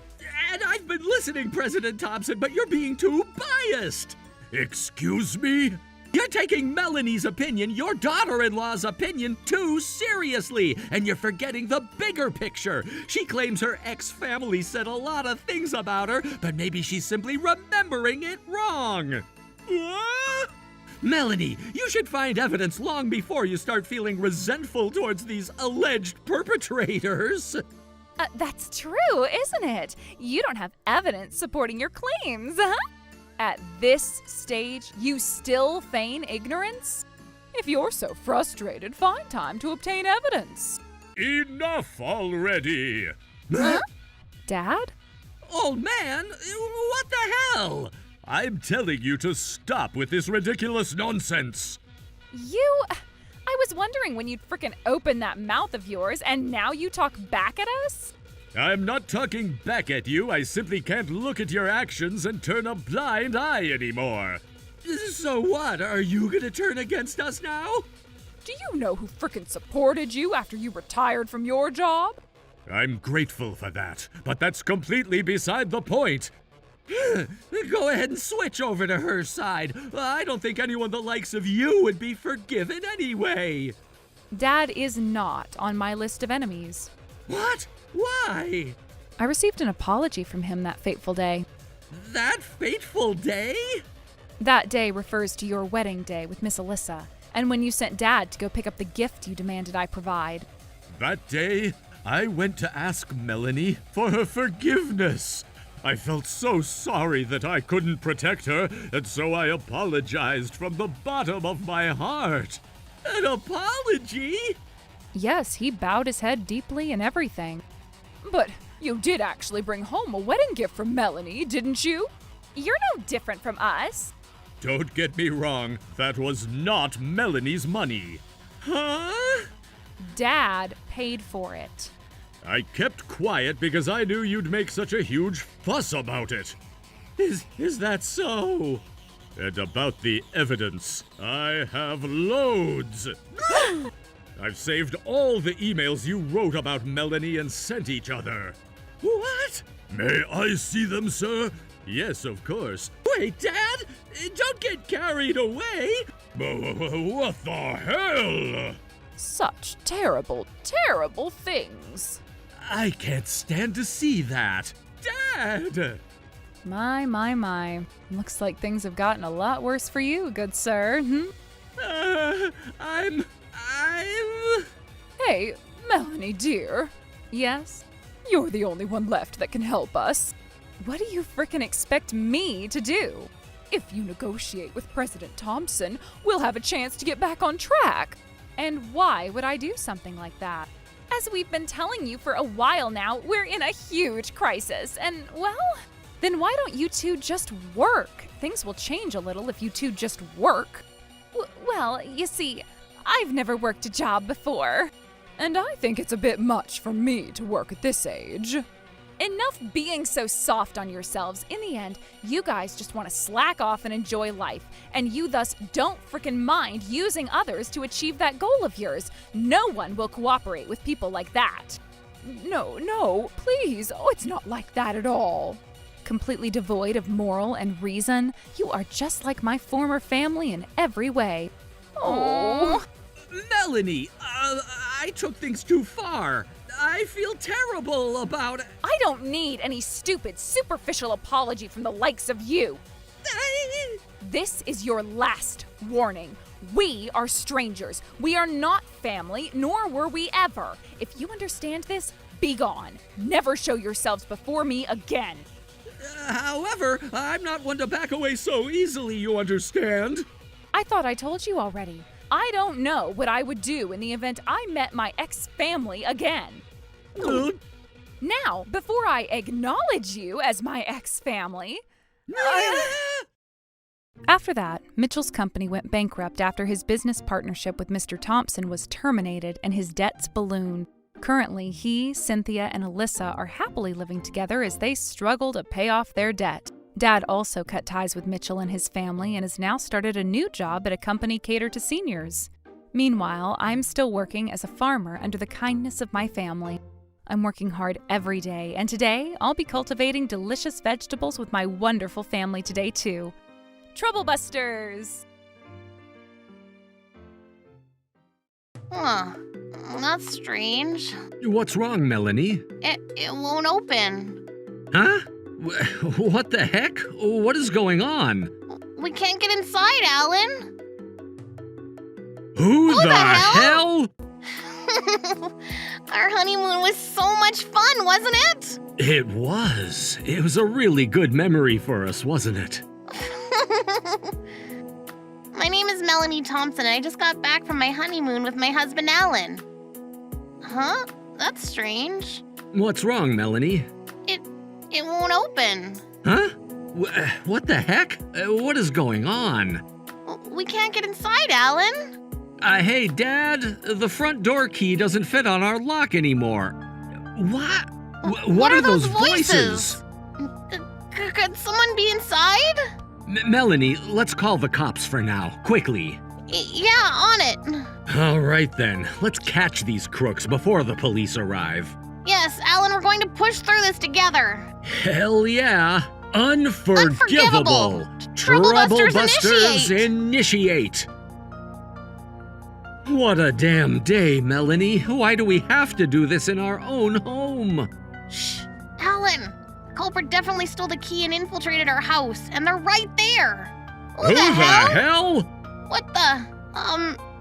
And I've been listening, President Thompson, but you're being too biased. Excuse me? You're taking Melanie's opinion, your daughter-in-law's opinion, too seriously, and you're forgetting the bigger picture. She claims her ex-family said a lot of things about her, but maybe she's simply remembering it wrong. Melanie, you should find evidence long before you start feeling resentful towards these alleged perpetrators. That's true, isn't it? You don't have evidence supporting your claims, huh? At this stage, you still feign ignorance? If you're so frustrated, find time to obtain evidence. Enough already! Huh? Dad? Old man, what the hell? I'm telling you to stop with this ridiculous nonsense. I was wondering when you'd frickin' open that mouth of yours, and now you talk back at us? I'm not talking back at you. I simply can't look at your actions and turn a blind eye anymore. So what? Are you gonna turn against us now? Do you know who frickin' supported you after you retired from your job? I'm grateful for that, but that's completely beside the point. Go ahead and switch over to her side. I don't think anyone the likes of you would be forgiven anyway. Dad is not on my list of enemies. What? Why? I received an apology from him that fateful day. That fateful day? That day refers to your wedding day with Miss Alyssa, and when you sent Dad to go pick up the gift you demanded I provide. That day, I went to ask Melanie for her forgiveness. I felt so sorry that I couldn't protect her, and so I apologized from the bottom of my heart. An apology? Yes, he bowed his head deeply and everything. But you did actually bring home a wedding gift from Melanie, didn't you? You're no different from us. Don't get me wrong, that was not Melanie's money. Huh? Dad paid for it. I kept quiet because I knew you'd make such a huge fuss about it. Is that so? And about the evidence, I have loads. I've saved all the emails you wrote about Melanie and sent each other. What? May I see them, sir? Yes, of course. Wait, Dad! Don't get carried away! What the hell? Such terrible, terrible things. I can't stand to see that. Dad! My. Looks like things have gotten a lot worse for you, good sir. I'm... Hey, Melanie, dear. Yes? You're the only one left that can help us. What do you frickin' expect me to do? If you negotiate with President Thompson, we'll have a chance to get back on track. And why would I do something like that? As we've been telling you for a while now, we're in a huge crisis, and, well... Then why don't you two just work? Things will change a little if you two just work. Well, you see, I've never worked a job before. And I think it's a bit much for me to work at this age. Enough being so soft on yourselves. In the end, you guys just want to slack off and enjoy life, and you thus don't frickin' mind using others to achieve that goal of yours. No one will cooperate with people like that. No, please. Oh, it's not like that at all. Completely devoid of moral and reason, you are just like my former family in every way. Oh. Melanie, I took things too far. I feel terrible about it. I don't need any stupid, superficial apology from the likes of you. This is your last warning. We are strangers. We are not family, nor were we ever. If you understand this, be gone. Never show yourselves before me again. However, I'm not one to back away so easily, you understand? I thought I told you already. I don't know what I would do in the event I met my ex-family again. Now, before I acknowledge you as my ex-family... After that, Mitchell's company went bankrupt after his business partnership with Mr. Thompson was terminated and his debts ballooned. Currently, he, Cynthia, and Alyssa are happily living together as they struggle to pay off their debt. Dad also cut ties with Mitchell and his family and has now started a new job at a company catered to seniors. Meanwhile, I'm still working as a farmer under the kindness of my family. I'm working hard every day, and today I'll be cultivating delicious vegetables with my wonderful family today too. Troublebusters! Huh. That's strange. What's wrong, Melanie? It won't open. Huh? What the heck? What is going on? We can't get inside, Alan. Who the hell? Our honeymoon was so much fun, wasn't it? It was. It was a really good memory for us, wasn't it? My name is Melanie Thompson, and I just got back from my honeymoon with my husband, Alan. Huh? That's strange. What's wrong, Melanie? It won't open. Huh? What the heck? What is going on? We can't get inside, Alan. Hey, Dad, the front door key doesn't fit on our lock anymore. What? What are those voices? Could someone be inside? Melanie, let's call the cops for now, quickly. Yeah, on it. All right then, let's catch these crooks before the police arrive. Yes, Alan, we're going to push through this together. Hell yeah! Unforgivable! Troublebusters initiate! What a damn day, Melanie. Why do we have to do this in our own home? Shh, Alan. The culprit definitely stole the key and infiltrated our house, and they're right there. Who the hell? What the?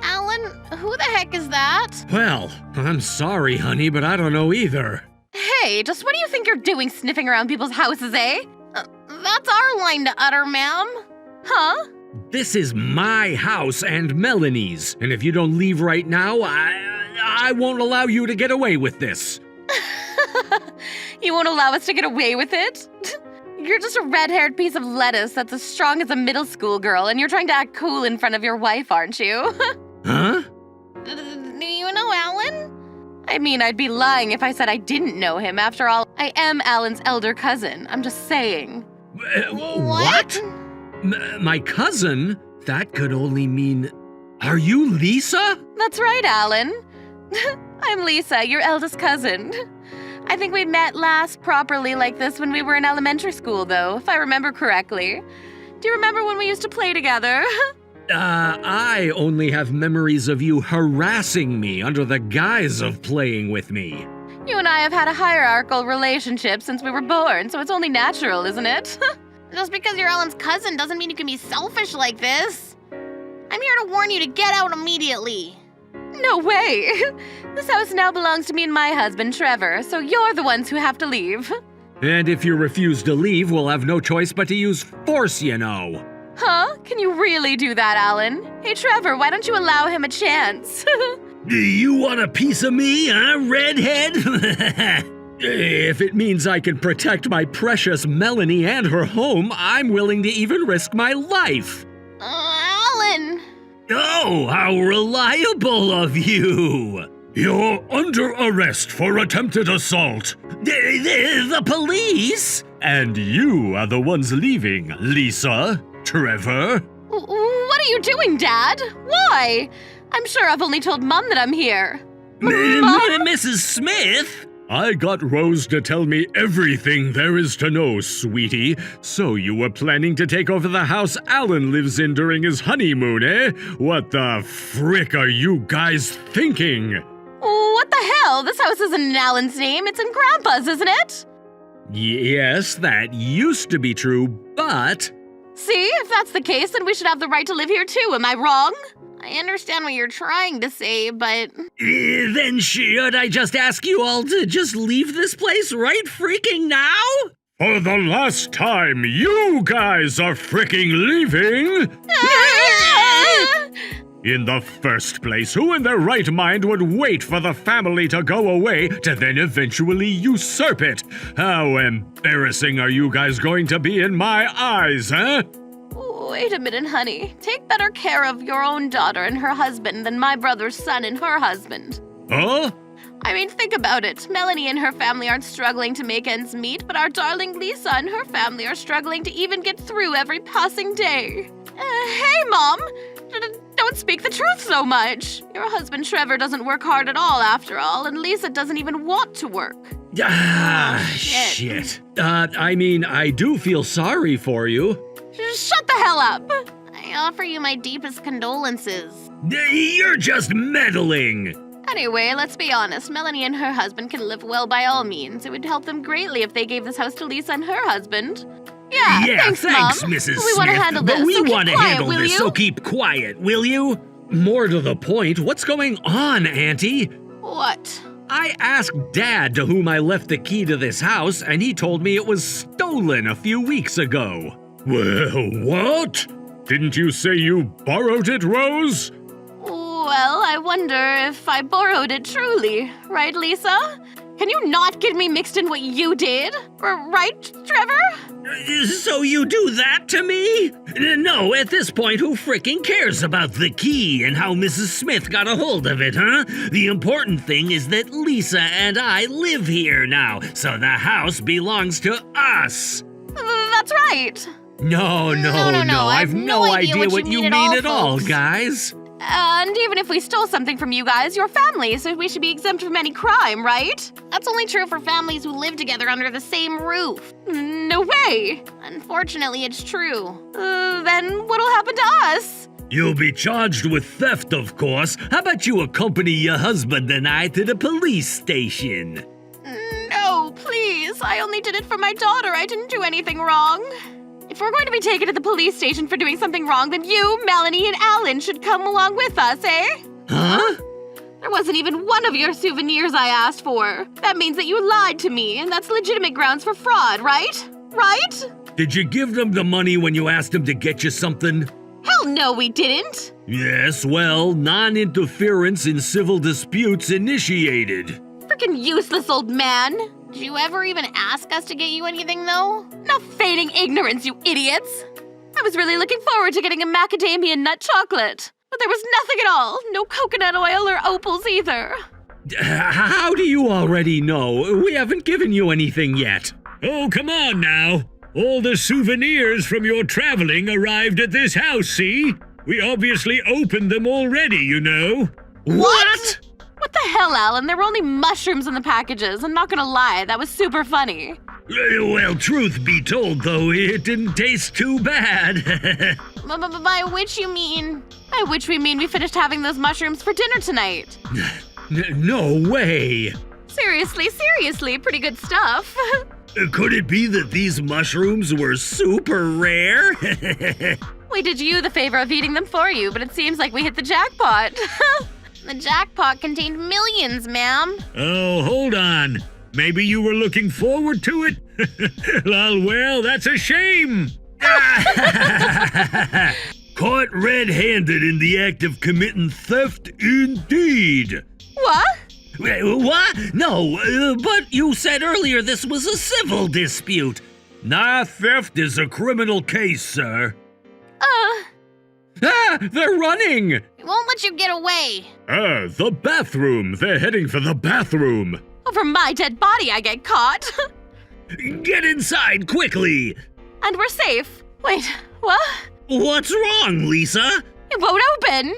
Alan, who the heck is that? Well, I'm sorry, honey, but I don't know either. Hey, just what do you think you're doing sniffing around people's houses, eh? That's our line to utter, ma'am. Huh? This is my house and Melanie's, and if you don't leave right now, I won't allow you to get away with this. You won't allow us to get away with it? You're just a red-haired piece of lettuce that's as strong as a middle school girl, and you're trying to act cool in front of your wife, aren't you? Huh? Do you know Alan? I mean, I'd be lying if I said I didn't know him. After all, I am Alan's elder cousin. I'm just saying. What? My cousin? That could only mean... Are you Lisa? That's right, Alan. I'm Lisa, your eldest cousin. I think we met last properly like this when we were in elementary school, though, if I remember correctly. Do you remember when we used to play together? I only have memories of you harassing me under the guise of playing with me. You and I have had a hierarchical relationship since we were born, so it's only natural, isn't it? Just because you're Alan's cousin doesn't mean you can be selfish like this. I'm here to warn you to get out immediately. No way! This house now belongs to me and my husband, Trevor, so you're the ones who have to leave. And if you refuse to leave, we'll have no choice but to use force, you know. Huh? Can you really do that, Alan? Hey, Trevor, why don't you allow him a chance? Do you want a piece of me, huh, redhead? If it means I can protect my precious Melanie and her home, I'm willing to even risk my life. Alan! Oh, how reliable of you! You're under arrest for attempted assault. The police? And you are the ones leaving, Lisa, Trevor. What are you doing, Dad? Why? I'm sure I've only told Mom that I'm here. Mom? Mrs. Smith? I got Rose to tell me everything there is to know, sweetie. So you were planning to take over the house Alan lives in during his honeymoon, eh? What the frick are you guys thinking? What the hell? This house isn't in Alan's name. It's in Grandpa's, isn't it? Yes, that used to be true, but... See, if that's the case, then we should have the right to live here too, am I wrong? I understand what you're trying to say, but... Then should I just ask you all to just leave this place right freaking now? For the last time, you guys are freaking leaving! In the first place, who in their right mind would wait for the family to go away to then eventually usurp it? How embarrassing are you guys going to be in my eyes, huh? Wait a minute, honey. Take better care of your own daughter and her husband than my brother's son and her husband. Huh? I mean, think about it. Melanie and her family aren't struggling to make ends meet, but our darling Lisa and her family are struggling to even get through every passing day. Hey, Mom! Don't speak the truth so much. Your husband Trevor doesn't work hard at all, after all, and Lisa doesn't even want to work. Shit. I mean, I do feel sorry for you. Shut the hell up! I offer you my deepest condolences. You're just meddling. Anyway, let's be honest. Melanie and her husband can live well by all means. It would help them greatly if they gave this house to Lisa and her husband. Yeah, thanks, Mom. Mrs. We want to handle this, but we so want keep to quiet, handle will this, you? so keep quiet, will you? More to the point, what's going on, Auntie? What? I asked Dad to whom I left the key to this house, and he told me it was stolen a few weeks ago. Well, what? Didn't you say you borrowed it, Rose? Well, I wonder if I borrowed it truly. Right, Lisa? Can you not get me mixed in what you did? Right, Trevor? So you do that to me? No, at this point, who frickin' cares about the key and how Mrs. Smith got a hold of it, huh? The important thing is that Lisa and I live here now, so the house belongs to us. That's right. No. I've no idea what you mean at all, guys. And even if we stole something from you guys, you're family, so we should be exempt from any crime, right? That's only true for families who live together under the same roof. No way! Unfortunately, it's true. Then what'll happen to us? You'll be charged with theft, of course. How about you accompany your husband and I to the police station? No, please. I only did it for my daughter. I didn't do anything wrong. If we're going to be taken to the police station for doing something wrong, then you, Melanie, and Alan should come along with us, eh? Huh? There wasn't even one of your souvenirs I asked for. That means that you lied to me, and that's legitimate grounds for fraud, right? Right? Did you give them the money when you asked them to get you something? Hell no, we didn't. Yes, well, non-interference in civil disputes initiated. Frickin' useless old man. Did you ever even ask us to get you anything, though? Enough feigning ignorance, you idiots! I was really looking forward to getting a macadamia nut chocolate, but there was nothing at all. No coconut oil or opals either. How do you already know? We haven't given you anything yet. Oh, come on now. All the souvenirs from your traveling arrived at this house, see? We obviously opened them already, you know. What? What the hell, Alan? There were only mushrooms in the packages. I'm not gonna lie, that was super funny. Well, truth be told, though, it didn't taste too bad. By which you mean? By which we mean we finished having those mushrooms for dinner tonight. No way. Seriously, pretty good stuff. Could it be that these mushrooms were super rare? We did you the favor of eating them for you, but it seems like we hit the jackpot. The jackpot contained millions, ma'am. Oh, hold on. Maybe you were looking forward to it? Well, that's a shame. Caught red-handed in the act of committing theft indeed. What? What? No, but you said earlier this was a civil dispute. Nah, theft is a criminal case, sir. They're running! won't let you get away. The bathroom. They're heading for the bathroom. Over my dead body, I get caught. Get inside, quickly. And we're safe. Wait, what? What's wrong, Lisa? It won't open.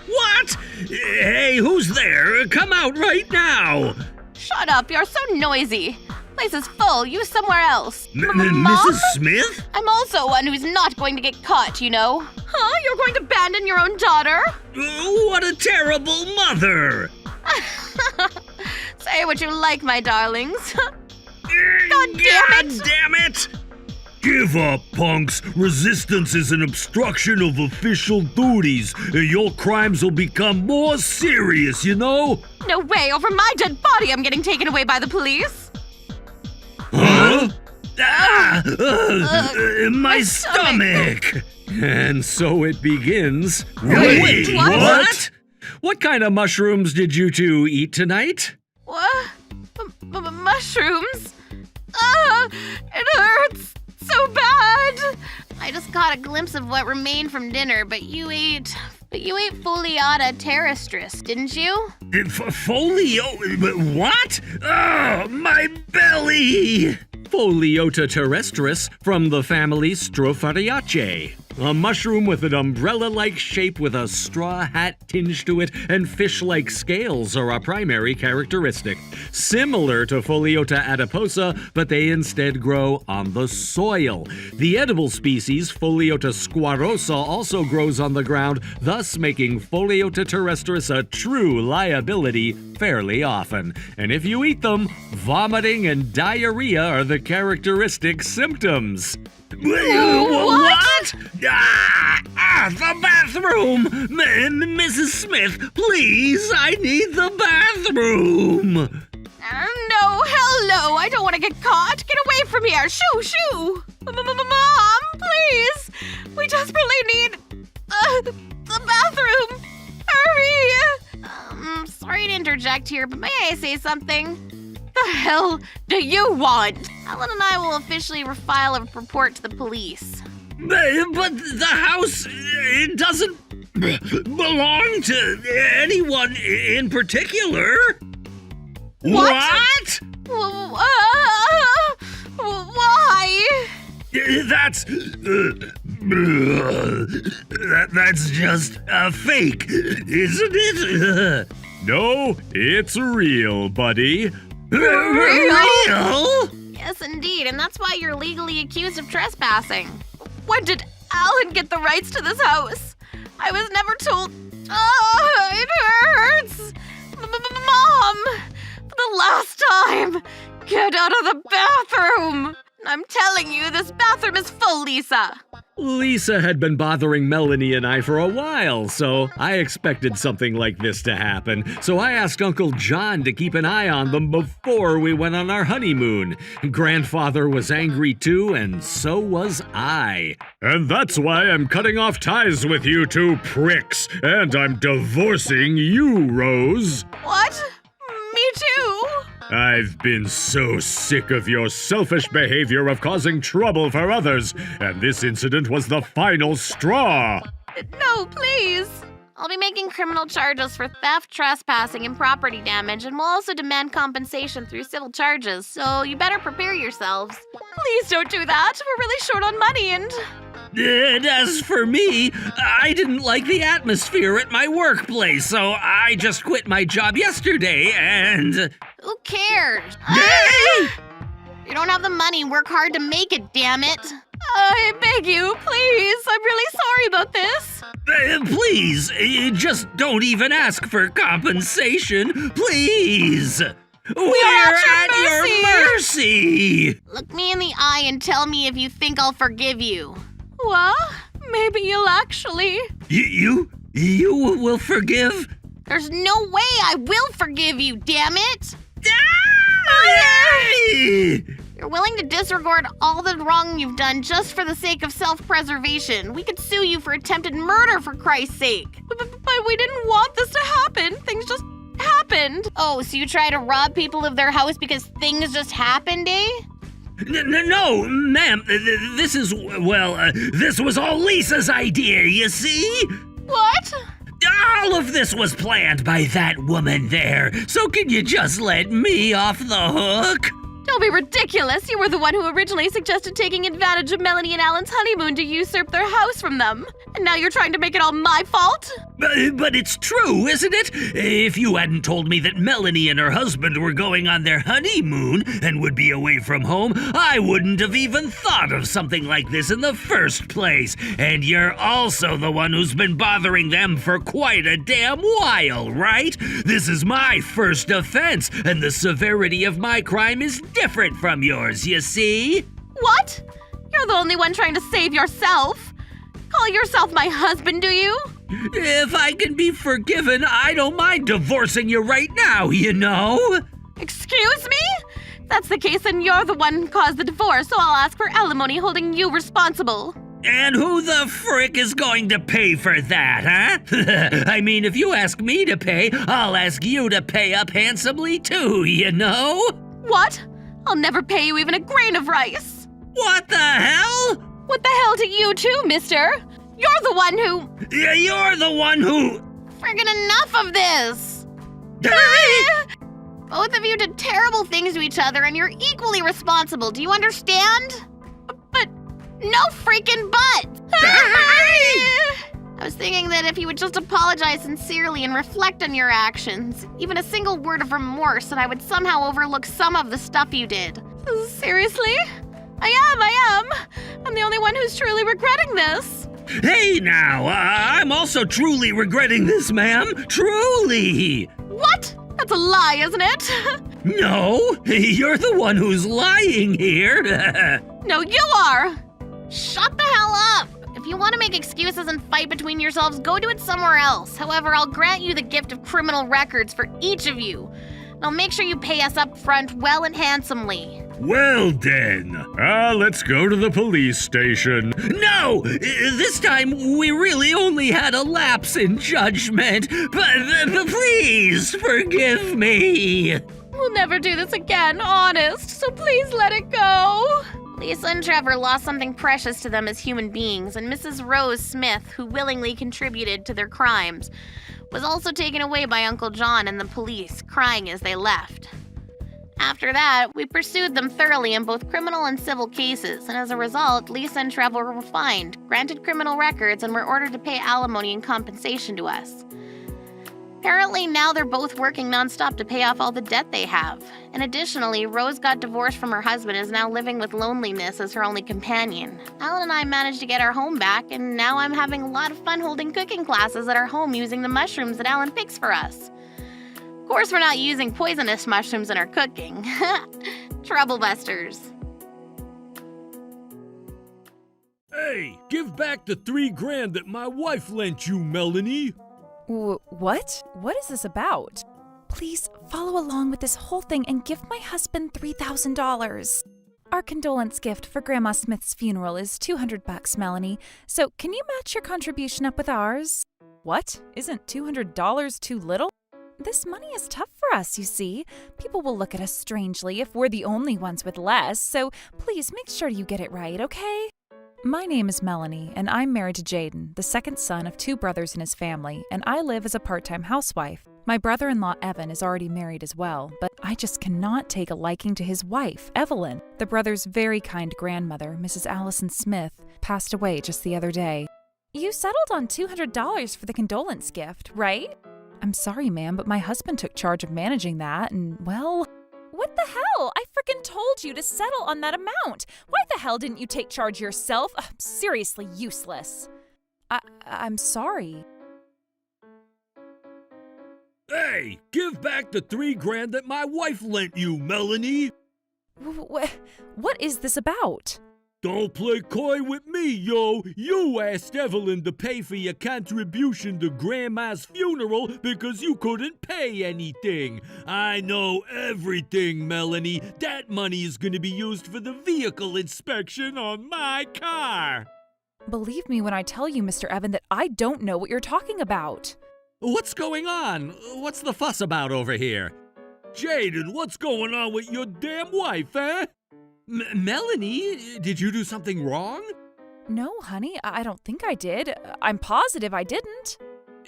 What? Hey, who's there? Come out right now. Shut up, you're so noisy. Place is full, use somewhere else. Mom? Mrs. Smith? I'm also one who's not going to get caught, you know. Huh? You're going to abandon your own daughter? What a terrible mother. Say what you like, my darlings. God damn it! Give up, punks. Resistance is an obstruction of official duties. Your crimes will become more serious, you know? No way, over my dead body I'm getting taken away by the police. Huh? My stomach! And so it begins. Wait, what? What kind of mushrooms did you two eat tonight? What? Mushrooms? It hurts so bad. I just caught a glimpse of what remained from dinner, but you ate Foliata terrestris, didn't you? Folio? What? Oh, my belly! Foliota terrestris from the family Strophariaceae. A mushroom with an umbrella-like shape with a straw hat tinge to it and fish-like scales are a primary characteristic. Similar to Foliota adiposa, but they instead grow on the soil. The edible species Foliota squarosa also grows on the ground, thus making Foliota terrestris a true liability fairly often. And if you eat them, vomiting and diarrhea are the characteristic symptoms. What? The bathroom! Mrs. Smith, please, I need the bathroom! No, hell no, I don't want to get caught. Get away from here, shoo! Mom, please! We desperately need the bathroom! Hurry! Sorry to interject here, but may I say something? The hell do you want? Helen and I will officially file a report to the police. But the house, it doesn't belong to anyone in particular. What? Why? That's just a fake, isn't it? No, it's real, buddy. Real? Yes, indeed, and that's why you're legally accused of trespassing. When did Alan get the rights to this house? I was never told. Oh, it hurts! Mom! For the last time! Get out of the bathroom! I'm telling you, this bathroom is full, Lisa! Lisa had been bothering Melanie and I for a while, so I expected something like this to happen. So I asked Uncle John to keep an eye on them before we went on our honeymoon. Grandfather was angry too, and so was I. And that's why I'm cutting off ties with you two pricks, and I'm divorcing you, Rose. What? Me too? I've been so sick of your selfish behavior of causing trouble for others, and this incident was the final straw. No, please. I'll be making criminal charges for theft, trespassing, and property damage, and we'll also demand compensation through civil charges, so you better prepare yourselves. Please don't do that. We're really short on money and... As for me, I didn't like the atmosphere at my workplace, so I just quit my job yesterday and... Who cares? Hey! You don't have the money, work hard to make it, damn it. I beg you, please. I'm really sorry about this. Please, just don't even ask for compensation, please. We're at your mercy. Look me in the eye and tell me if you think I'll forgive you. Well, maybe you'll actually. You will forgive? There's no way I will forgive you, damn it! You're willing to disregard all the wrong you've done just for the sake of self-preservation. We could sue you for attempted murder, for Christ's sake. But we didn't want this to happen. Things just happened. Oh, so you try to rob people of their house because things just happened, eh? No, ma'am. This was all Lisa's idea, you see? What? All of this was planned by that woman there, so can you just let me off the hook? Don't be ridiculous. You were the one who originally suggested taking advantage of Melanie and Alan's honeymoon to usurp their house from them. And now you're trying to make it all my fault? But it's true, isn't it? If you hadn't told me that Melanie and her husband were going on their honeymoon and would be away from home, I wouldn't have even thought of something like this in the first place. And you're also the one who's been bothering them for quite a damn while, right? This is my first offense, and the severity of my crime is different from yours, you see? What? You're the only one trying to save yourself. Call yourself my husband, do you? If I can be forgiven, I don't mind divorcing you right now, you know? Excuse me? If that's the case, then you're the one who caused the divorce, so I'll ask for alimony holding you responsible. And who the frick is going to pay for that, huh? I mean, if you ask me to pay, I'll ask you to pay up handsomely too, you know? What? I'll never pay you even a grain of rice. What the hell? What the hell to you too, mister? You're the one who… You're the one who… Friggin' enough of this! Both of you did terrible things to each other and you're equally responsible, do you understand? But no freaking but! I was thinking that if you would just apologize sincerely and reflect on your actions, even a single word of remorse, that I would somehow overlook some of the stuff you did. Seriously? I am. I'm the only one who's truly regretting this. Hey now, I'm also truly regretting this, ma'am. Truly. What? That's a lie, isn't it? No, you're the one who's lying here. No, you are. Shut the hell up. If you want to make excuses and fight between yourselves, go do it somewhere else. However, I'll grant you the gift of criminal records for each of you. And I'll make sure you pay us up front well and handsomely. Well then, let's go to the police station. No! This time we really only had a lapse in judgment, but please forgive me. We'll never do this again, honest, so please let it go. Lisa and Trevor lost something precious to them as human beings, and Mrs. Rose Smith, who willingly contributed to their crimes, was also taken away by Uncle John and the police, crying as they left. After that, we pursued them thoroughly in both criminal and civil cases, and as a result, Lisa and Trevor were fined, granted criminal records, and were ordered to pay alimony and compensation to us. Apparently, now they're both working nonstop to pay off all the debt they have. And additionally, Rose got divorced from her husband and is now living with loneliness as her only companion. Alan and I managed to get our home back, and now I'm having a lot of fun holding cooking classes at our home using the mushrooms that Alan picks for us. Of course, we're not using poisonous mushrooms in our cooking. Troublebusters. Hey, give back the $3,000 that my wife lent you, Melanie. What? What is this about? Please follow along with this whole thing and give my husband $3,000. Our condolence gift for Grandma Smith's funeral is $200, Melanie. So can you match your contribution up with ours? What? Isn't $200 too little? This money is tough for us, you see. People will look at us strangely if we're the only ones with less, so please make sure you get it right, okay? My name is Melanie, and I'm married to Jaden, the second son of 2 brothers in his family, and I live as a part-time housewife. My brother-in-law Evan is already married as well, but I just cannot take a liking to his wife, Evelyn. The brother's very kind grandmother, Mrs. Allison Smith, passed away just the other day. You settled on $200 for the condolence gift, right? I'm sorry, ma'am, but my husband took charge of managing that, and, well… What the hell? I frickin' told you to settle on that amount. Why the hell didn't you take charge yourself? Seriously useless. I'm sorry. Hey, give back the $3,000 that my wife lent you, Melanie. What is this about? Don't play coy with me, yo. You asked Evelyn to pay for your contribution to Grandma's funeral because you couldn't pay anything. I know everything, Melanie. That money is going to be used for the vehicle inspection on my car. Believe me when I tell you, Mr. Evan, that I don't know what you're talking about. What's going on? What's the fuss about over here? Jaden, what's going on with your damn wife, eh? Melanie, did you do something wrong? No, honey, I don't think I did. I'm positive I didn't.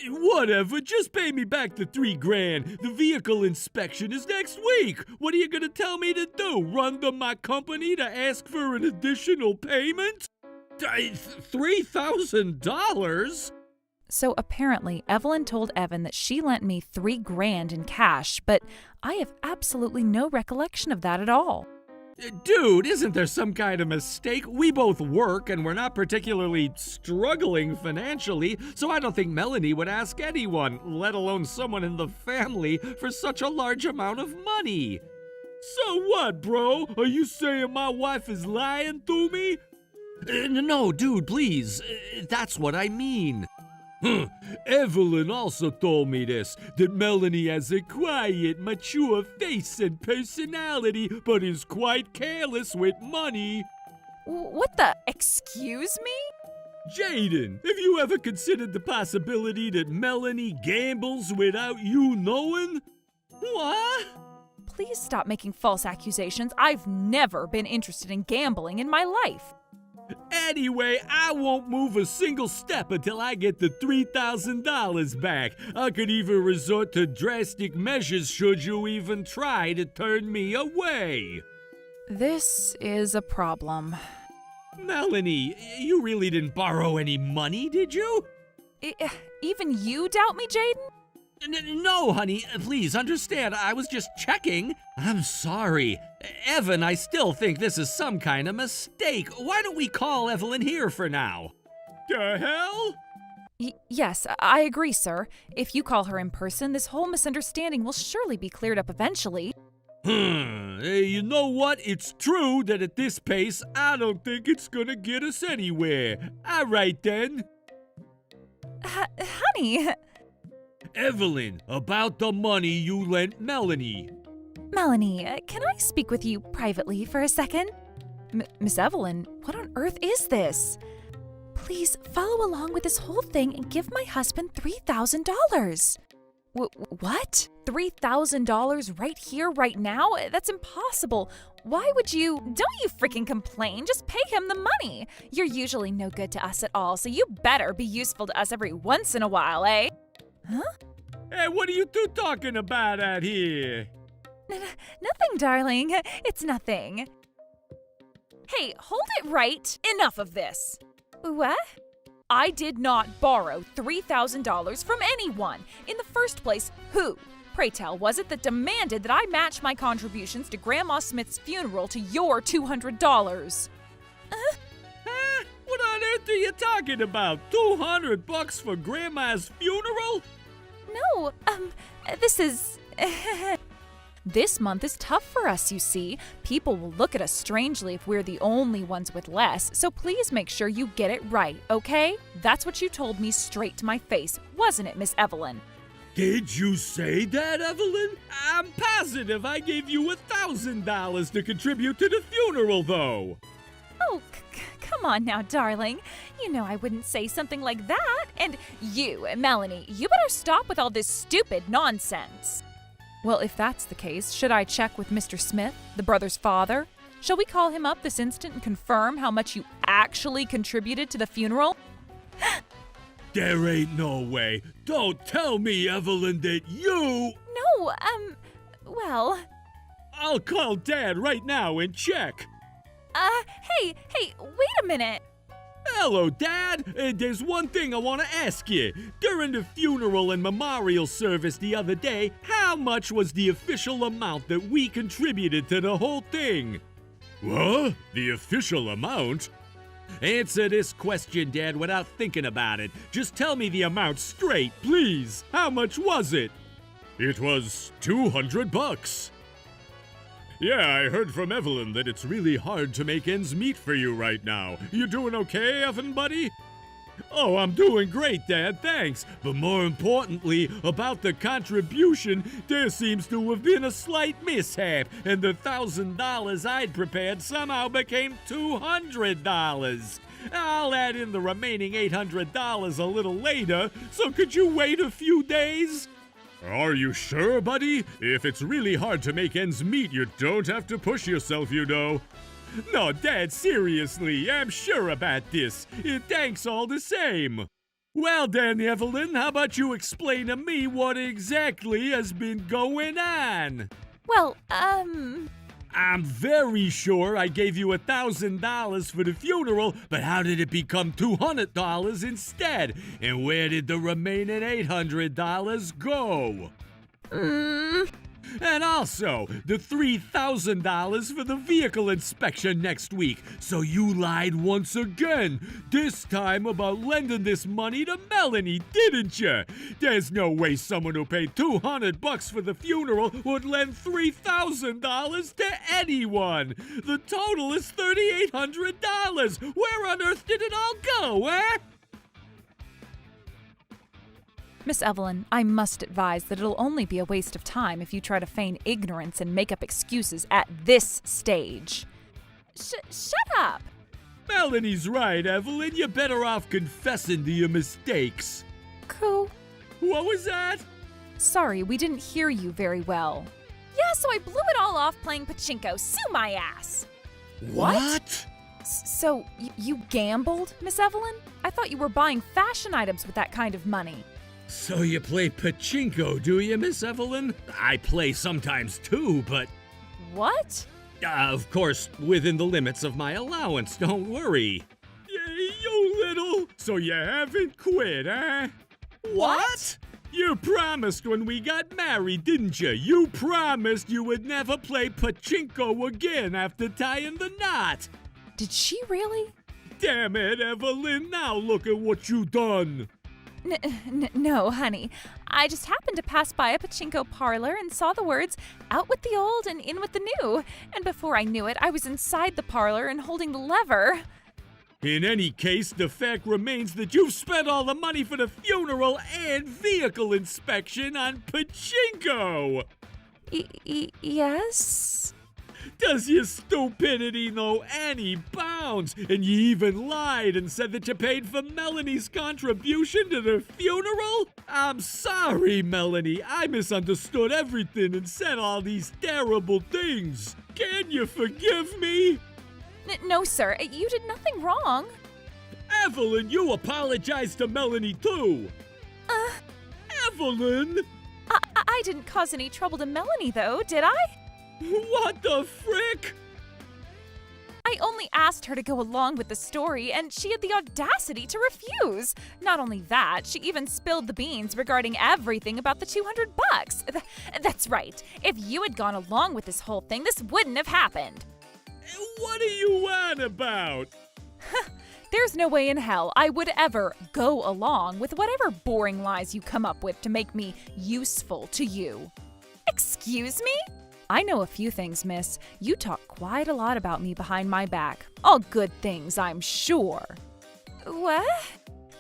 Whatever, just pay me back the $3,000. The vehicle inspection is next week. What are you gonna tell me to do? Run to my company to ask for an additional payment? $3,000? So apparently, Evelyn told Evan that she lent me $3,000 in cash, but I have absolutely no recollection of that at all. Dude, isn't there some kind of mistake? We both work and we're not particularly struggling financially, so I don't think Melanie would ask anyone, let alone someone in the family, for such a large amount of money. So what, bro? Are you saying my wife is lying to me? No, dude, please. That's what I mean. Evelyn also told me this, that Melanie has a quiet, mature face and personality, but is quite careless with money. What the? Excuse me? Jaden, have you ever considered the possibility that Melanie gambles without you knowing? What? Please stop making false accusations. I've never been interested in gambling in my life. Anyway, I won't move a single step until I get the $3,000 back. I could even resort to drastic measures should you even try to turn me away. This is a problem. Melanie, you really didn't borrow any money, did you? Even you doubt me, Jaden? No, honey, please understand. I was just checking. I'm sorry. Evan, I still think this is some kind of mistake. Why don't we call Evelyn here for now? The hell? Yes, I agree, sir. If you call her in person, this whole misunderstanding will surely be cleared up eventually. Hey, you know what? It's true that at this pace, I don't think it's gonna get us anywhere. All right, then. Honey... Evelyn, about the money you lent Melanie. Melanie, can I speak with you privately for a second? Miss Evelyn, what on earth is this? Please follow along with this whole thing and give my husband $3,000. What? $3,000 right here, right now? That's impossible. Why would you? Don't you freaking complain. Just pay him the money. You're usually no good to us at all, so you better be useful to us every once in a while, eh? Huh? Hey, what are you two talking about out here? Nothing, darling. It's nothing. Hey, hold it right. Enough of this. What? I did not borrow $3,000 from anyone. In the first place, who, pray tell, was it that demanded that I match my contributions to Grandma Smith's funeral to your $200? What on earth are you talking about? $200 for Grandma's funeral? No, this is... This month is tough for us, you see. People will look at us strangely if we're the only ones with less, so please make sure you get it right, okay? That's what you told me straight to my face, wasn't it, Miss Evelyn? Did you say that, Evelyn? I'm positive I gave you $1,000 to contribute to the funeral, though. Oh, come on now, darling. You know I wouldn't say something like that. And you, Melanie, you better stop with all this stupid nonsense. Well, if that's the case, should I check with Mr. Smith, the brother's father? Shall we call him up this instant and confirm how much you actually contributed to the funeral? There ain't no way. Don't tell me, Evelyn, that you... No, well... I'll call Dad right now and check. Hey, wait a minute. Hello, Dad. There's one thing I want to ask you. During the funeral and memorial service the other day, how much was the official amount that we contributed to the whole thing? What? The official amount? Answer this question, Dad, without thinking about it. Just tell me the amount straight, please. How much was it? It was $200. Yeah, I heard from Evelyn that it's really hard to make ends meet for you right now. You doing okay, Evan, buddy? Oh, I'm doing great, Dad, thanks. But more importantly, about the contribution, there seems to have been a slight mishap, and the $1,000 I'd prepared somehow became $200. I'll add in the remaining $800 a little later, so could you wait a few days? Are you sure, buddy? If it's really hard to make ends meet, you don't have to push yourself, you know. No, Dad, seriously, I'm sure about this. Thanks all the same. Well then, Evelyn, how about you explain to me what exactly has been going on? Well, I'm very sure I gave you $1,000 for the funeral, but how did it become $200 instead? And where did the remaining $800 go? And also, the $3,000 for the vehicle inspection next week. So you lied once again. This time about lending this money to Melanie, didn't you? There's no way someone who paid $200 for the funeral would lend $3,000 to anyone. The total is $3,800. Where on earth did it all go, eh? Miss Evelyn, I must advise that it'll only be a waste of time if you try to feign ignorance and make up excuses at this stage. shut up! Melanie's right, Evelyn. You're better off confessing to your mistakes. Cool. What was that? Sorry, we didn't hear you very well. Yeah, so I blew it all off playing pachinko. Sue my ass! What? So, you gambled, Miss Evelyn? I thought you were buying fashion items with that kind of money. So you play pachinko, do you, Miss Evelyn? I play sometimes too, but... What? Of course, within the limits of my allowance, don't worry. Yeah, you little... So you haven't quit, eh? What? You promised when we got married, didn't you? You promised you would never play pachinko again after tying the knot. Did she really? Damn it, Evelyn, now look at what you done. No, honey. I just happened to pass by a pachinko parlor and saw the words, "Out with the old and in with the new." And before I knew it, I was inside the parlor and holding the lever. In any case, the fact remains that you've spent all the money for the funeral and vehicle inspection on pachinko. Yes? Does your stupidity know any bounds? And you even lied and said that you paid for Melanie's contribution to the funeral? I'm sorry, Melanie. I misunderstood everything and said all these terrible things. Can you forgive me? No, sir. You did nothing wrong. Evelyn, you apologized to Melanie too. Evelyn? I didn't cause any trouble to Melanie, though, did I? What the frick? I only asked her to go along with the story, and she had the audacity to refuse. Not only that, she even spilled the beans regarding everything about the $200. That's right. If you had gone along with this whole thing, this wouldn't have happened. What are you on about? There's no way in hell I would ever go along with whatever boring lies you come up with to make me useful to you. Excuse me? I know a few things, miss. You talk quite a lot about me behind my back. All good things, I'm sure. What?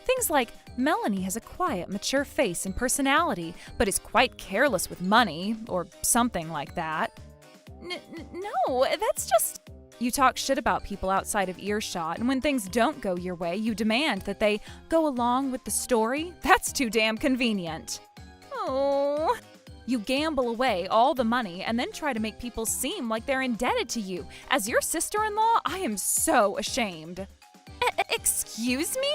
Things like Melanie has a quiet, mature face and personality, but is quite careless with money, or something like that. No, that's just... You talk shit about people outside of earshot, and when things don't go your way, you demand that they go along with the story? That's too damn convenient. Oh... You gamble away all the money and then try to make people seem like they're indebted to you. As your sister-in-law, I am so ashamed. Excuse me?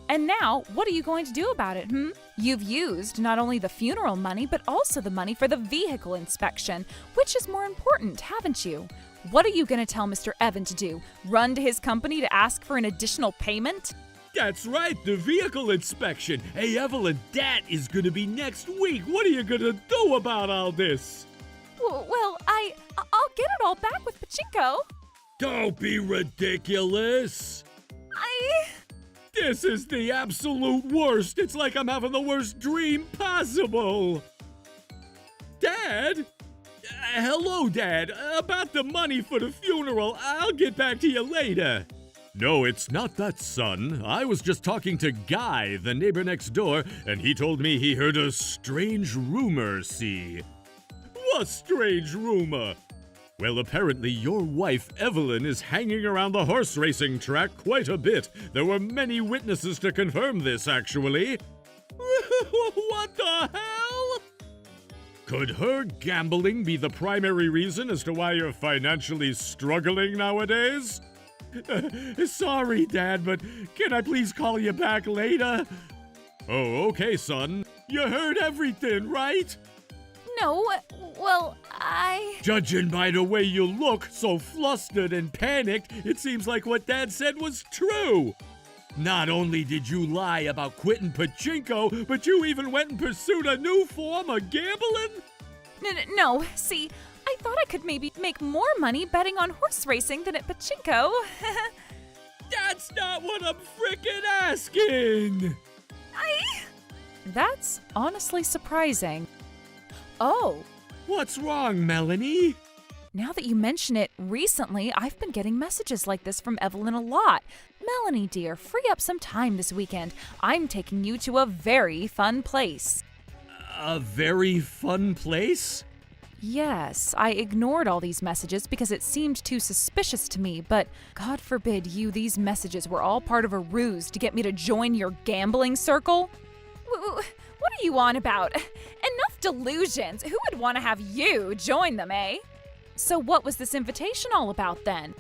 And now, what are you going to do about it, You've used not only the funeral money, but also the money for the vehicle inspection. Which is more important, haven't you? What are you going to tell Mr. Evan to do? Run to his company to ask for an additional payment? That's right, the vehicle inspection. Hey, Evelyn, that is gonna be next week. What are you gonna do about all this? Well, I'll get it all back with pachinko. Don't be ridiculous. This is the absolute worst. It's like I'm having the worst dream possible. Dad? Hello, Dad. About the money for the funeral, I'll get back to you later. No, it's not that, son. I was just talking to Guy, the neighbor next door, and he told me he heard a strange rumor, see? What strange rumor? Well, apparently your wife, Evelyn, is hanging around the horse racing track quite a bit. There were many witnesses to confirm this, actually. What the hell? Could her gambling be the primary reason as to why you're financially struggling nowadays? Sorry, Dad, but can I please call you back later? Oh, okay, son. You heard everything, right? No, well, Judging by the way you look, so flustered and panicked, it seems like what Dad said was true. Not only did you lie about quitting pachinko, but you even went and pursued a new form of gambling? No, see, I thought I could maybe make more money betting on horse racing than at pachinko. That's not what I'm frickin' asking! That's honestly surprising. Oh, What's wrong, Melanie? Now that you mention it, recently I've been getting messages like this from Evelyn a lot. Melanie, dear, free up some time this weekend. I'm taking you to a very fun place. A very fun place? Yes, I ignored all these messages because it seemed too suspicious to me, but God forbid these messages were all part of a ruse to get me to join your gambling circle. what are you on about? Enough delusions. Who would want to have you join them, eh? So what was this invitation all about then?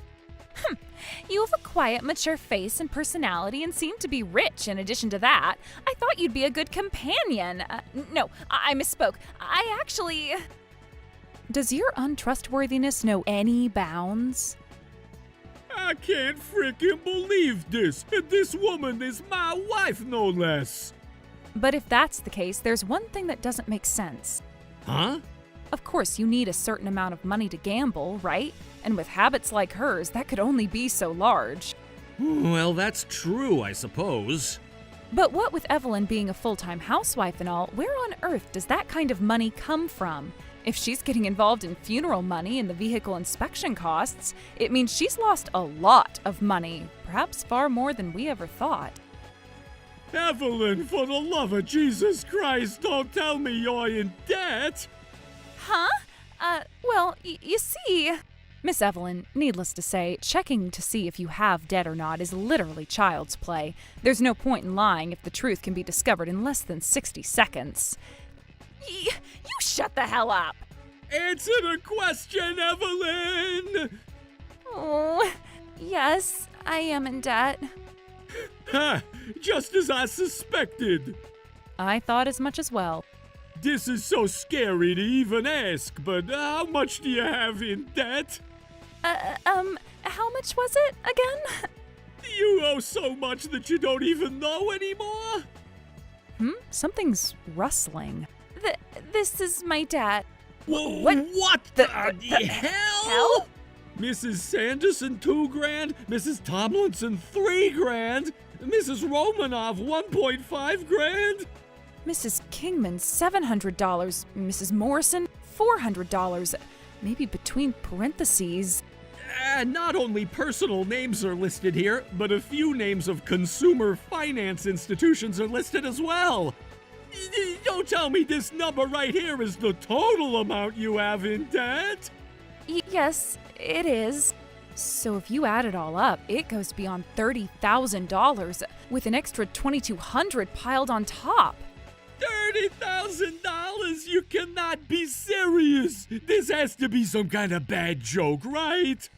You have a quiet, mature face and personality and seem to be rich in addition to that. I thought you'd be a good companion. No, I misspoke. I actually... Does your untrustworthiness know any bounds? I can't frickin' believe this! And this woman is my wife, no less! But if that's the case, there's one thing that doesn't make sense. Huh? Of course, you need a certain amount of money to gamble, right? And with habits like hers, that could only be so large. Well, that's true, I suppose. But what with Evelyn being a full-time housewife and all, where on earth does that kind of money come from? If she's getting involved in funeral money and the vehicle inspection costs, it means she's lost a lot of money, perhaps far more than we ever thought. Evelyn, for the love of Jesus Christ, don't tell me you're in debt! Huh? Well, you see... Miss Evelyn, needless to say, checking to see if you have debt or not is literally child's play. There's no point in lying if the truth can be discovered in less than 60 seconds. You shut the hell up. Answer the question, Evelyn! Oh, yes, I am in debt. Ha! Just as I suspected! I thought as much as well. This is so scary to even ask, but how much do you have in debt? How much was it again? You owe so much that you don't even know anymore? Something's rustling. This is my debt. What the hell? Hell? Mrs. Sanderson, $2,000. Mrs. Tomlinson, $3,000. Mrs. Romanov, $1.5 grand. Mrs. Kingman, $700. Mrs. Morrison, $400. Maybe between parentheses. Not only personal names are listed here, but a few names of consumer finance institutions are listed as well. Don't tell me this number right here is the total amount you have in debt. Yes, it is. So if you add it all up, it goes beyond $30,000 with an extra $2,200 piled on top. $30,000? You cannot be serious. This has to be some kind of bad joke, right?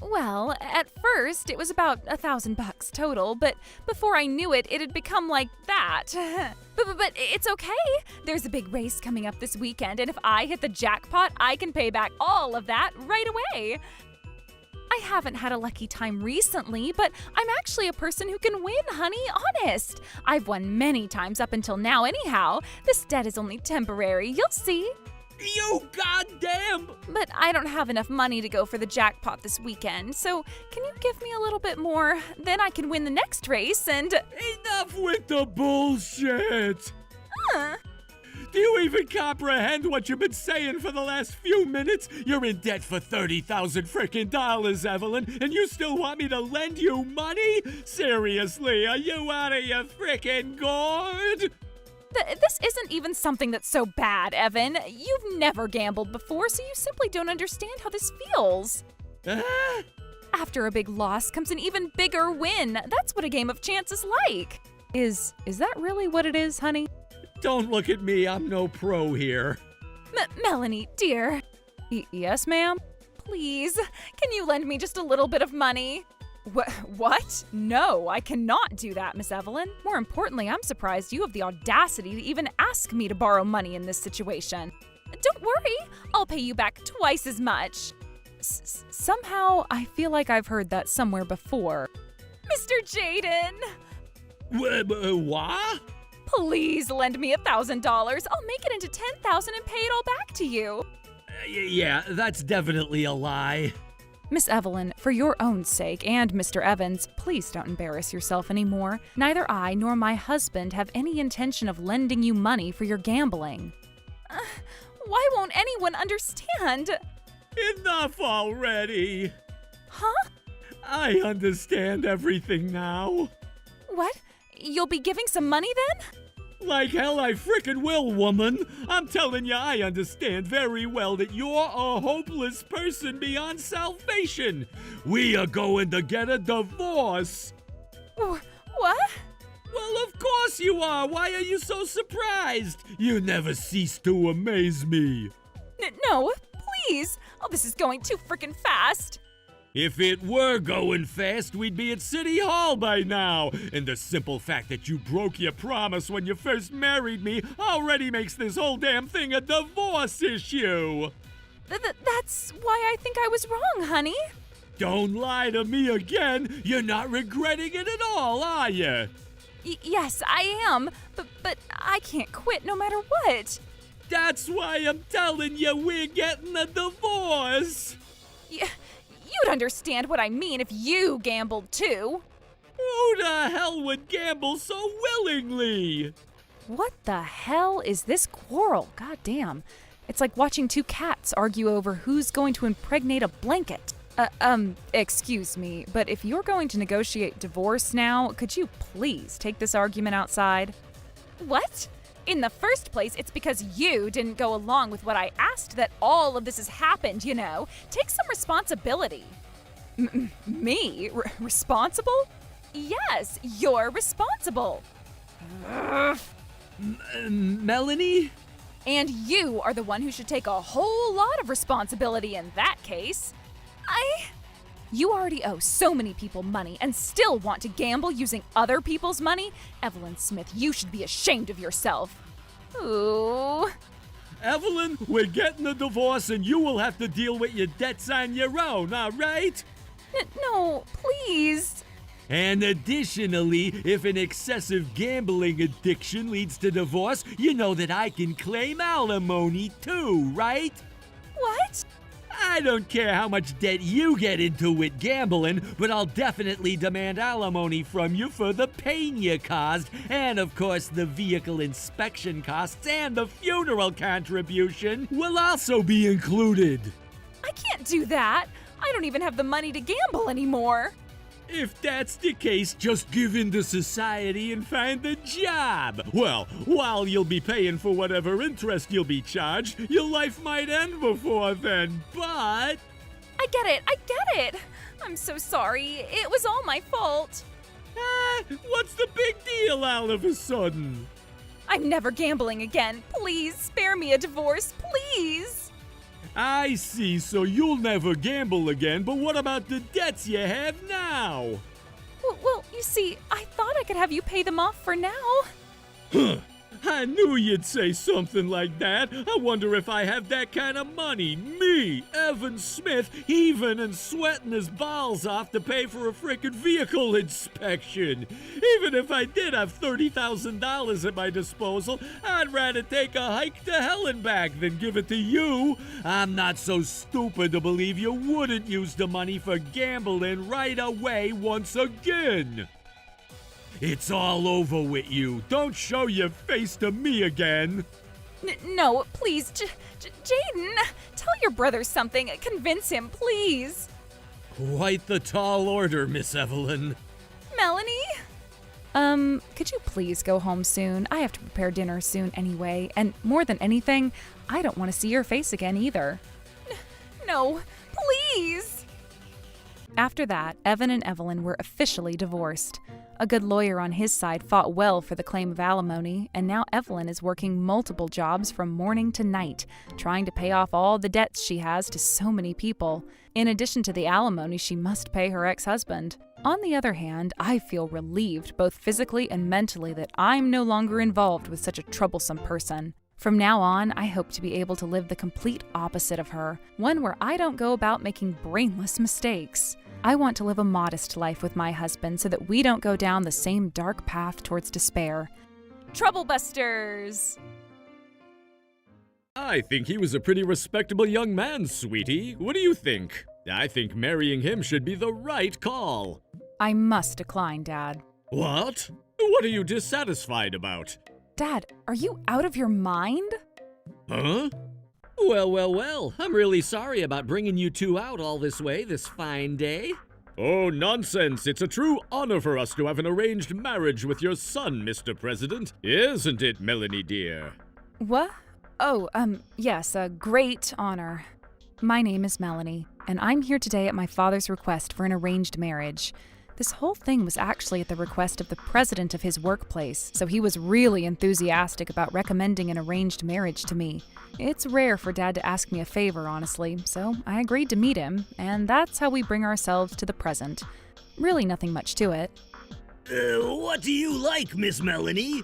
Well, at first it was about $1,000 total, but before I knew it, it had become like that. But it's okay. There's a big race coming up this weekend, and if I hit the jackpot, I can pay back all of that right away. I haven't had a lucky time recently, but I'm actually a person who can win, honey, honest. I've won many times up until now anyhow. This debt is only temporary, you'll see. You goddamn! But I don't have enough money to go for the jackpot this weekend, so can you give me a little bit more? Then I can win the next race and... Enough with the bullshit! Do you even comprehend what you've been saying for the last few minutes? You're in debt for $30,000 frickin' dollars, Evelyn, and you still want me to lend you money? Seriously, are you out of your frickin' gourd? This isn't even something that's so bad, Evan. You've never gambled before, so you simply don't understand how this feels. After a big loss comes an even bigger win. That's what a game of chance is like. Is that really what it is, honey? Don't look at me, I'm no pro here. Melanie, dear. Yes, ma'am? Please, can you lend me just a little bit of money? What? No, I cannot do that, Miss Evelyn. More importantly, I'm surprised you have the audacity to even ask me to borrow money in this situation. Don't worry, I'll pay you back twice as much. Somehow, I feel like I've heard that somewhere before. Mr. Jaden! What? Please lend me $1,000. I'll make it into $10,000 and pay it all back to you. Yeah, that's definitely a lie. Miss Evelyn, for your own sake and Mr. Evans, please don't embarrass yourself anymore. Neither I nor my husband have any intention of lending you money for your gambling. Why won't anyone understand? Enough already. Huh? I understand everything now. What? You'll be giving some money then? Like hell I frickin' will, woman. I'm telling you, I understand very well that you're a hopeless person beyond salvation. We are going to get a divorce. What? Well, of course you are. Why are you so surprised? You never cease to amaze me. No, please. Oh, this is going too frickin' fast. If it were going fast, we'd be at City Hall by now. And the simple fact that you broke your promise when you first married me already makes this whole damn thing a divorce issue. That's why I think I was wrong, honey. Don't lie to me again. You're not regretting it at all, are you? Yes, I am. But I can't quit no matter what. That's why I'm telling you we're getting a divorce. You'd understand what I mean if you gambled too. Who the hell would gamble so willingly? What the hell is this quarrel? God damn. It's like watching two cats argue over who's going to impregnate a blanket. Excuse me, but if you're going to negotiate divorce now, could you please take this argument outside? What? In the first place, it's because you didn't go along with what I asked that all of this has happened, you know. Take some responsibility. Me? Responsible? Yes, you're responsible. Melanie? And you are the one who should take a whole lot of responsibility in that case. You already owe so many people money and still want to gamble using other people's money? Evelyn Smith, you should be ashamed of yourself. Ooh. Evelyn, we're getting a divorce and you will have to deal with your debts on your own, all right? No, please. And additionally, if an excessive gambling addiction leads to divorce, you know that I can claim alimony too, right? What? I don't care how much debt you get into with gambling, but I'll definitely demand alimony from you for the pain you caused, and of course the vehicle inspection costs and the funeral contribution will also be included. I can't do that. I don't even have the money to gamble anymore. If that's the case, just give in to society and find a job. Well, while you'll be paying for whatever interest you'll be charged, your life might end before then, but... I get it. I'm so sorry. It was all my fault. What's the big deal all of a sudden? I'm never gambling again. Please spare me a divorce, please. I see, so you'll never gamble again, but what about the debts you have now? Well, you see, I thought I could have you pay them off for now. Huh. I knew you'd say something like that. I wonder if I have that kind of money. Me, Evan Smith, heaving and sweating his balls off to pay for a frickin' vehicle inspection. Even if I did have $30,000 at my disposal, I'd rather take a hike to hell and back than give it to you. I'm not so stupid to believe you wouldn't use the money for gambling right away once again. It's all over with you. Don't show your face to me again. No, please, Jaden, tell your brother something. Convince him, please. Quite the tall order, Miss Evelyn. Melanie? Could you please go home soon? I have to prepare dinner soon anyway, and more than anything, I don't want to see your face again either. No, please. After that, Evan and Evelyn were officially divorced. A good lawyer on his side fought well for the claim of alimony, and now Evelyn is working multiple jobs from morning to night, trying to pay off all the debts she has to so many people, in addition to the alimony she must pay her ex-husband. On the other hand, I feel relieved both physically and mentally that I'm no longer involved with such a troublesome person. From now on, I hope to be able to live the complete opposite of her, one where I don't go about making brainless mistakes. I want to live a modest life with my husband so that we don't go down the same dark path towards despair. Troublebusters! I think he was a pretty respectable young man, sweetie. What do you think? I think marrying him should be the right call. I must decline, Dad. What? What are you dissatisfied about? Dad, are you out of your mind? Huh? Well, I'm really sorry about bringing you two out all this way this fine day. Oh, nonsense. It's a true honor for us to have an arranged marriage with your son, Mr. President. Isn't it, Melanie dear? What? Oh, yes, a great honor. My name is Melanie, and I'm here today at my father's request for an arranged marriage. This whole thing was actually at the request of the president of his workplace, so he was really enthusiastic about recommending an arranged marriage to me. It's rare for Dad to ask me a favor, honestly, so I agreed to meet him, and that's how we bring ourselves to the present. Really nothing much to it. What do you like, Miss Melanie?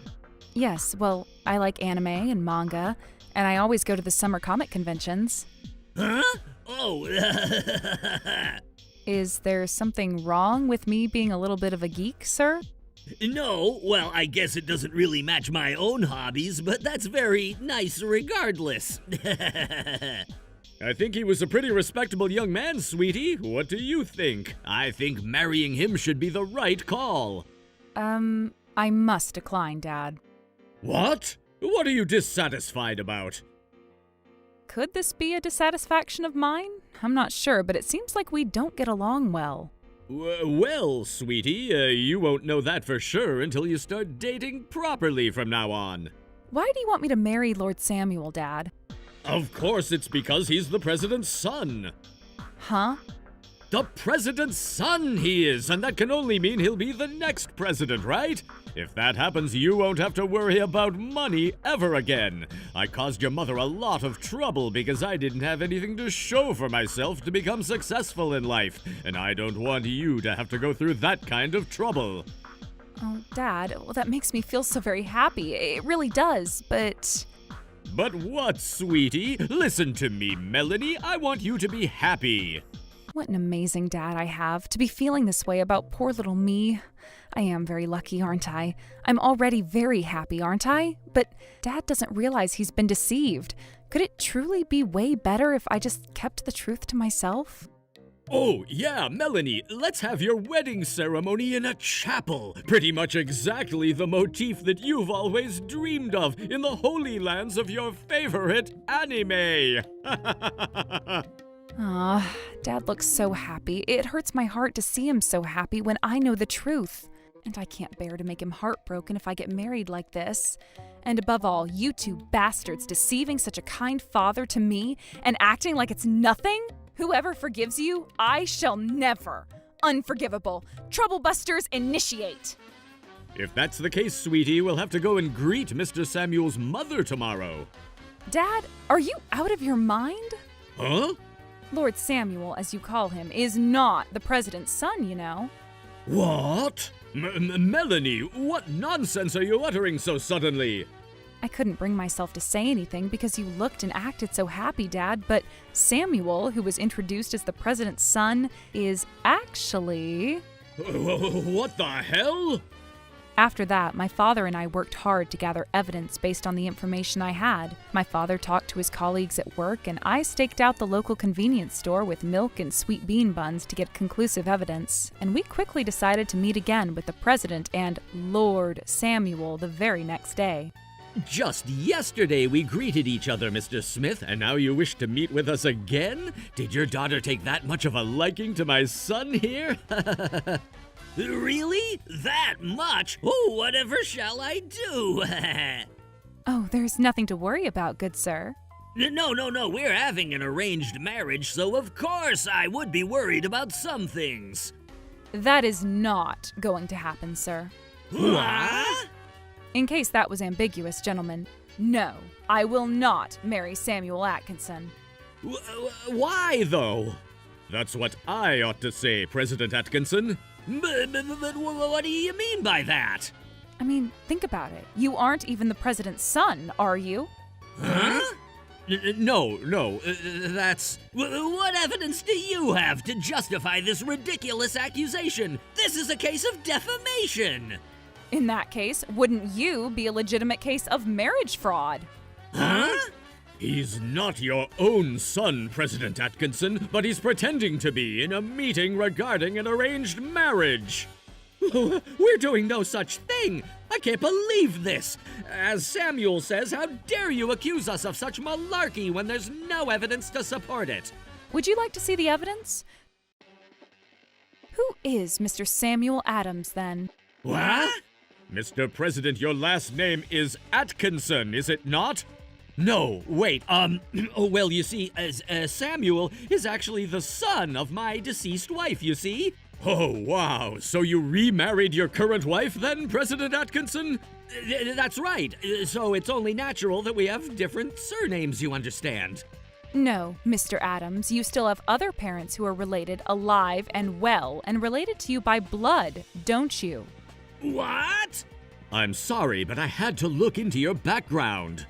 Yes, well, I like anime and manga, and I always go to the summer comic conventions. Huh? Oh, Is there something wrong with me being a little bit of a geek, sir? no, well, I guess it doesn't really match my own hobbies, but that's very nice regardless. I think he was a pretty respectable young man, sweetie. What do you think? I think marrying him should be the right call. I must decline, Dad. What? What are you dissatisfied about? Could this be a dissatisfaction of mine? I'm not sure, but it seems like we don't get along well. Well, sweetie, you won't know that for sure until you start dating properly from now on. Why do you want me to marry Lord Samuel, Dad? Of course it's because he's the president's son. Huh? The president's son he is, and that can only mean he'll be the next president, right? If that happens, you won't have to worry about money ever again. I caused your mother a lot of trouble because I didn't have anything to show for myself to become successful in life, and I don't want you to have to go through that kind of trouble. Oh, Dad, well, that makes me feel so very happy. It really does, but... But what, sweetie? Listen to me, Melanie. I want you to be happy. What an amazing dad I have, to be feeling this way about poor little me. I am very lucky, aren't I? I'm already very happy, aren't I? But Dad doesn't realize he's been deceived. Could it truly be way better if I just kept the truth to myself? Oh, yeah, Melanie, let's have your wedding ceremony in a chapel. Pretty much exactly the motif that you've always dreamed of in the holy lands of your favorite anime. Aw, Dad looks so happy. It hurts my heart to see him so happy when I know the truth. And I can't bear to make him heartbroken if I get married like this. And above all, you two bastards deceiving such a kind father to me and acting like it's nothing? Whoever forgives you, I shall never. Unforgivable. Troublebusters initiate. If that's the case, sweetie, we'll have to go and greet Mr. Samuel's mother tomorrow. Dad, are you out of your mind? Huh? Lord Samuel, as you call him, is not the president's son, you know. What? Melanie, what nonsense are you uttering so suddenly? I couldn't bring myself to say anything because you looked and acted so happy, Dad, but Samuel, who was introduced as the president's son, is actually... What the hell? After that, my father and I worked hard to gather evidence based on the information I had. My father talked to his colleagues at work, and I staked out the local convenience store with milk and sweet bean buns to get conclusive evidence. And we quickly decided to meet again with the president and Lord Samuel the very next day. Just yesterday we greeted each other, Mr. Smith, and now you wish to meet with us again? Did your daughter take that much of a liking to my son here? Really? That much? Oh, whatever shall I do? Oh, there's nothing to worry about, good sir. No, we're having an arranged marriage, so of course I would be worried about some things. That is not going to happen, sir. What? In case that was ambiguous, gentlemen, no, I will not marry Samuel Atkinson. Why, though? That's what I ought to say, President Atkinson. But what do you mean by that? I mean, think about it. You aren't even the president's son, are you? Huh? No, that's... What evidence do you have to justify this ridiculous accusation? This is a case of defamation! In that case, wouldn't you be a legitimate case of marriage fraud? Huh? He's not your own son, President Atkinson, but he's pretending to be in a meeting regarding an arranged marriage. We're doing no such thing! I can't believe this! As Samuel says, how dare you accuse us of such malarkey when there's no evidence to support it? Would you like to see the evidence? Who is Mr. Samuel Adams, then? What? Mr. President, your last name is Atkinson, is it not? No, wait, well, you see, Samuel is actually the son of my deceased wife, you see? Oh, wow. So you remarried your current wife then, President Atkinson? That's right. So it's only natural that we have different surnames, you understand. No, Mr. Adams, you still have other parents who are related, alive and well, and related to you by blood, don't you? What? I'm sorry, but I had to look into your background.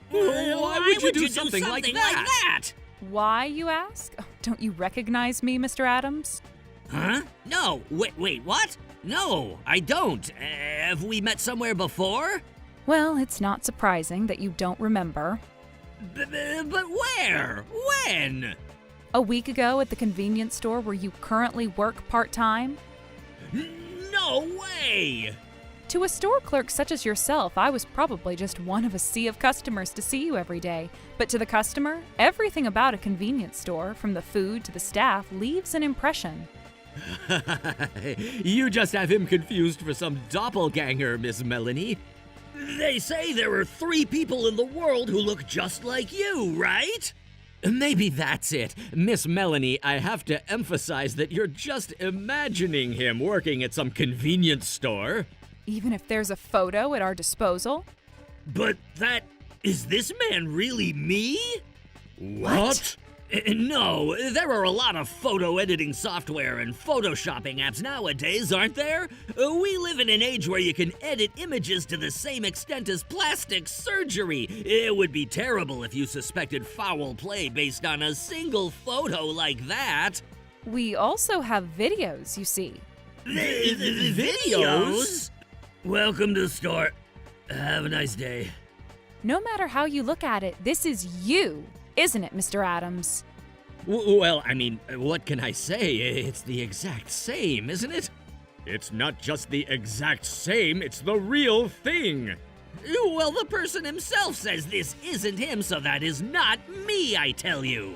Why would you do something like that? Why, you ask? Oh, don't you recognize me, Mr. Adams? Huh? No, wait, what? No, I don't. Have we met somewhere before? Well, it's not surprising that you don't remember. But where? When? A week ago at the convenience store where you currently work part-time? No way! To a store clerk such as yourself, I was probably just one of a sea of customers to see you every day. But to the customer, everything about a convenience store, from the food to the staff, leaves an impression. You just have him confused for some doppelganger, Miss Melanie. They say there are 3 people in the world who look just like you, right? Maybe that's it. Miss Melanie, I have to emphasize that you're just imagining him working at some convenience store. Even if there's a photo at our disposal? But is this man really me? What? No, there are a lot of photo editing software and photoshopping apps nowadays, aren't there? We live in an age where you can edit images to the same extent as plastic surgery. It would be terrible if you suspected foul play based on a single photo like that. We also have videos, you see. Videos? Welcome to the store. Have a nice day. No matter how you look at it, this is you, isn't it, Mr. Adams? Well, I mean, what can I say? It's the exact same, isn't it? It's not just the exact same, it's the real thing. Well, the person himself says this isn't him, so that is not me, I tell you.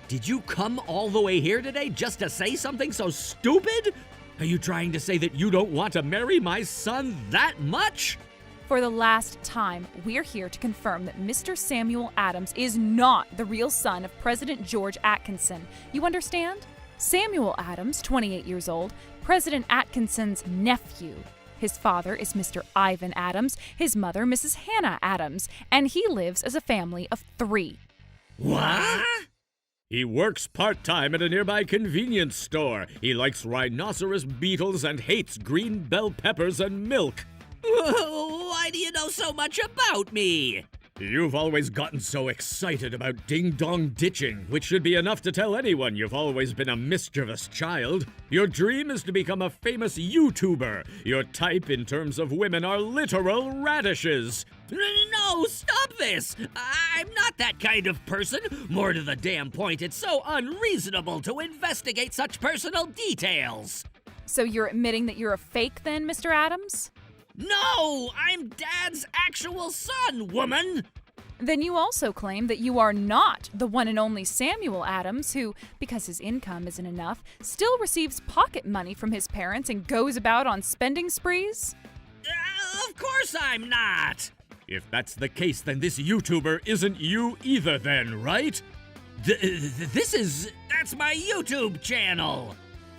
Did you come all the way here today just to say something so stupid? Are you trying to say that you don't want to marry my son that much? For the last time, we're here to confirm that Mr. Samuel Adams is not the real son of President George Atkinson. You understand? Samuel Adams, 28 years old, President Atkinson's nephew. His father is Mr. Ivan Adams, his mother Mrs. Hannah Adams, and he lives as a family of 3. What? He works part-time at a nearby convenience store. He likes rhinoceros beetles and hates green bell peppers and milk. Why do you know so much about me? You've always gotten so excited about ding-dong ditching, which should be enough to tell anyone you've always been a mischievous child. Your dream is to become a famous YouTuber. Your type in terms of women are literal radishes. No, stop this! I'm not that kind of person. More to the damn point, it's so unreasonable to investigate such personal details. So you're admitting that you're a fake then, Mr. Adams? No! I'm Dad's actual son, woman! Then you also claim that you are not the one and only Samuel Adams who, because his income isn't enough, still receives pocket money from his parents and goes about on spending sprees? Of course I'm not! If that's the case, then this YouTuber isn't you either then, right? That's my YouTube channel!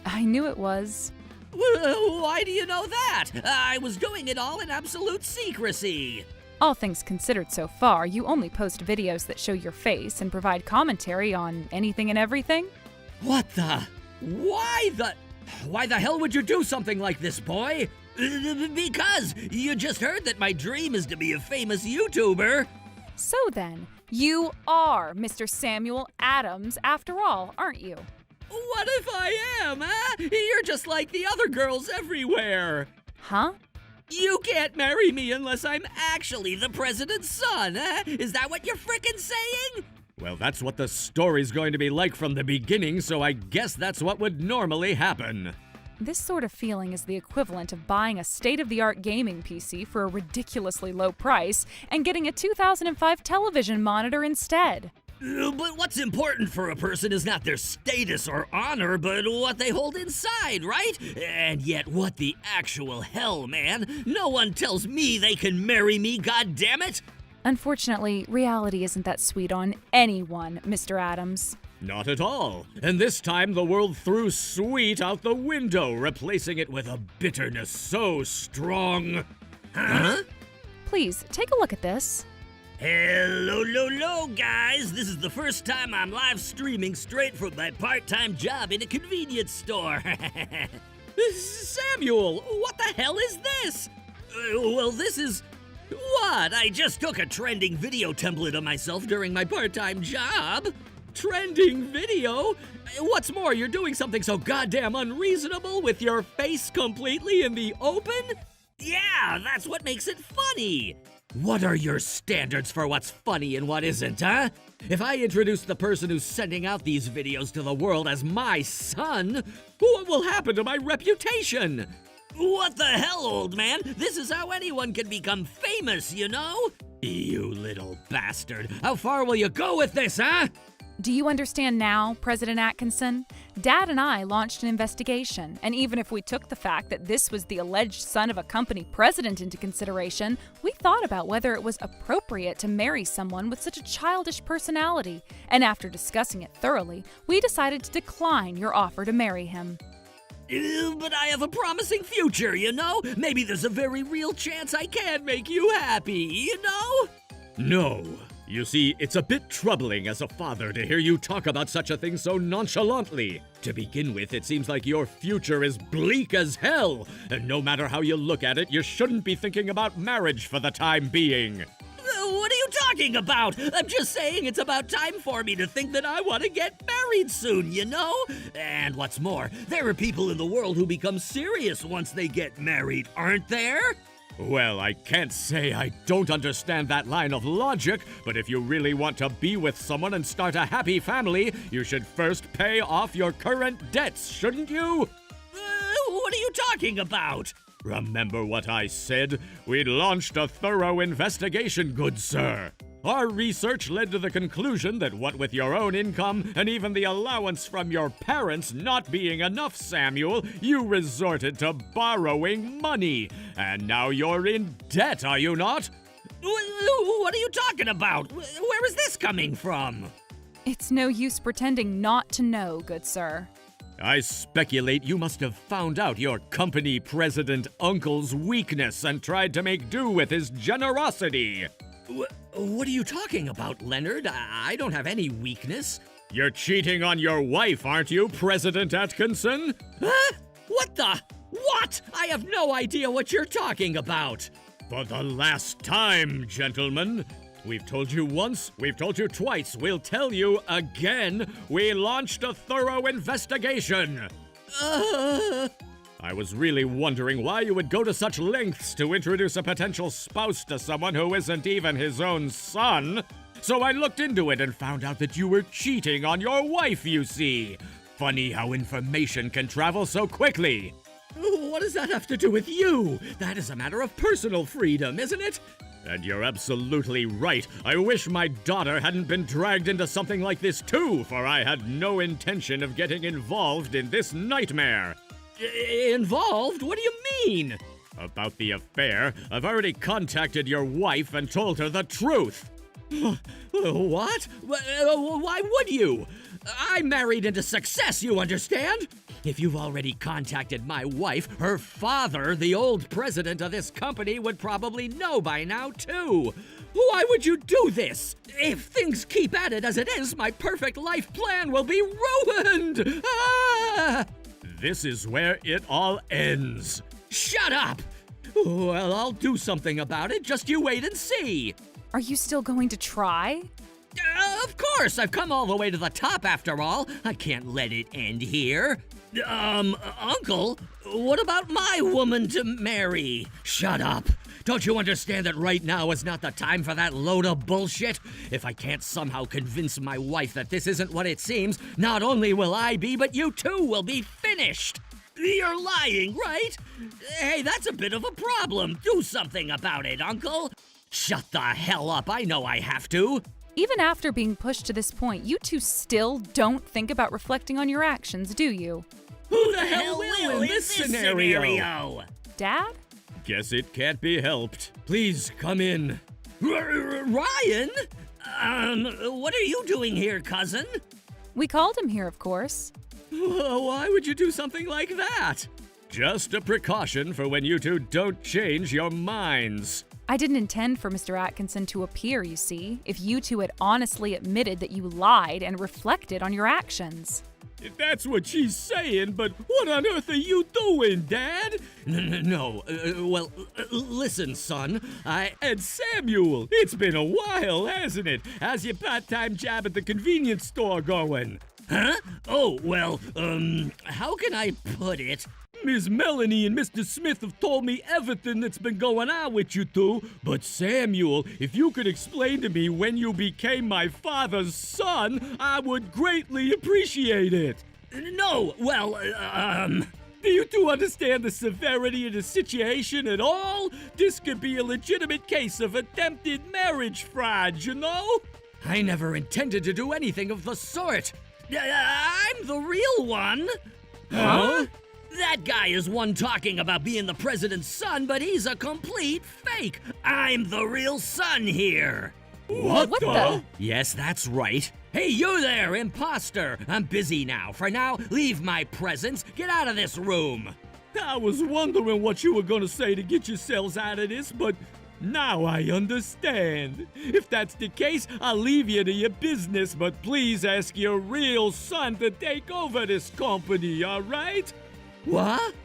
I knew it was. Why do you know that? I was doing it all in absolute secrecy. All things considered so far, you only post videos that show your face and provide commentary on anything and everything? What the? Why the? Why the hell would you do something like this, boy? Because you just heard that my dream is to be a famous YouTuber. So then, you are Mr. Samuel Adams after all, aren't you? What if I am, huh? You're just like the other girls everywhere. Huh? You can't marry me unless I'm actually the president's son, huh? Is that what you're frickin' saying? Well, that's what the story's going to be like from the beginning, so I guess that's what would normally happen. This sort of feeling is the equivalent of buying a state-of-the-art gaming PC for a ridiculously low price and getting a 2005 television monitor instead. But what's important for a person is not their status or honor, but what they hold inside, right? And yet, what the actual hell, man? No one tells me they can marry me, goddammit! Unfortunately, reality isn't that sweet on anyone, Mr. Adams. Not at all. And this time the world threw sweet out the window, replacing it with a bitterness so strong. Huh? Please, take a look at this. Hello, guys. This is the first time I'm live streaming straight from my part-time job in a convenience store. Samuel, what the hell is this? Well, this is... What? I just took a trending video template of myself during my part-time job. Trending video? What's more, you're doing something so goddamn unreasonable with your face completely in the open? Yeah, that's what makes it funny. What are your standards for what's funny and what isn't, huh? If I introduce the person who's sending out these videos to the world as my son, what will happen to my reputation? What the hell, old man? This is how anyone can become famous, you know? You little bastard. How far will you go with this, huh? Do you understand now, President Atkinson? Dad and I launched an investigation, and even if we took the fact that this was the alleged son of a company president into consideration, we thought about whether it was appropriate to marry someone with such a childish personality, and after discussing it thoroughly, we decided to decline your offer to marry him. But I have a promising future, you know? Maybe there's a very real chance I can make you happy, you know? No. You see, it's a bit troubling as a father to hear you talk about such a thing so nonchalantly. To begin with, it seems like your future is bleak as hell, and no matter how you look at it, you shouldn't be thinking about marriage for the time being. What are you talking about? I'm just saying it's about time for me to think that I want to get married soon, you know? And what's more, there are people in the world who become serious once they get married, aren't there? Well, I can't say I don't understand that line of logic, but if you really want to be with someone and start a happy family, you should first pay off your current debts, shouldn't you? What are you talking about? Remember what I said? We launched a thorough investigation, good sir. Our research led to the conclusion that what with your own income and even the allowance from your parents not being enough, Samuel, you resorted to borrowing money. And now you're in debt, are you not? What are you talking about? Where is this coming from? It's no use pretending not to know, good sir. I speculate you must have found out your company president uncle's weakness and tried to make do with his generosity. What are you talking about, Leonard? I don't have any weakness. You're cheating on your wife, aren't you, President Atkinson? Huh? What the? What? I have no idea what you're talking about. For the last time, gentlemen. We've told you once, we've told you twice, we'll tell you again. We launched a thorough investigation. I was really wondering why you would go to such lengths to introduce a potential spouse to someone who isn't even his own son. So I looked into it and found out that you were cheating on your wife, you see. Funny how information can travel so quickly. What does that have to do with you? That is a matter of personal freedom, isn't it? And you're absolutely right. I wish my daughter hadn't been dragged into something like this too, for I had no intention of getting involved in this nightmare. Involved? What do you mean? About the affair, I've already contacted your wife and told her the truth. What? Why would you? I married into success, you understand? If you've already contacted my wife, her father, the old president of this company, would probably know by now, too. Why would you do this? If things keep at it as it is, my perfect life plan will be ruined! Ah! this is where it all ends. Shut up! Well, I'll do something about it. Just you wait and see. Are you still going to try? Of course, I've come all the way to the top after all. I can't let it end here. Uncle, what about my woman to marry? Shut up. Don't you understand that right now is not the time for that load of bullshit? If I can't somehow convince my wife that this isn't what it seems, not only will I be, but you too will be finished. You're lying, right? Hey, that's a bit of a problem. Do something about it, Uncle. Shut the hell up. I know I have to. Even after being pushed to this point, you two still don't think about reflecting on your actions, do you? Who the hell will in this scenario? Dad? Guess it can't be helped. Please come in. Ryan? What are you doing here, cousin? We called him here, of course. Why would you do something like that? Just a precaution for when you two don't change your minds. I didn't intend for Mr. Atkinson to appear, you see, if you two had honestly admitted that you lied and reflected on your actions. That's what she's saying, but what on earth are you doing, Dad? No. Well, listen, son. And Samuel, it's been a while, hasn't it? How's your part-time job at the convenience store going? Huh? Oh, well, how can I put it? Miss Melanie and Mr. Smith have told me everything that's been going on with you two, but Samuel, if you could explain to me when you became my father's son, I would greatly appreciate it. No, well, Do you two understand the severity of the situation at all? This could be a legitimate case of attempted marriage fraud, you know? I never intended to do anything of the sort. I'm the real one. Huh? That guy is one talking about being the president's son, but he's a complete fake. I'm the real son here. What the? Yes, that's right. Hey, you there, imposter! I'm busy now. For now, leave my presence. Get out of this room. I was wondering what you were gonna say to get yourselves out of this, but now I understand. If that's the case, I'll leave you to your business, but please ask your real son to take over this company, all right? What?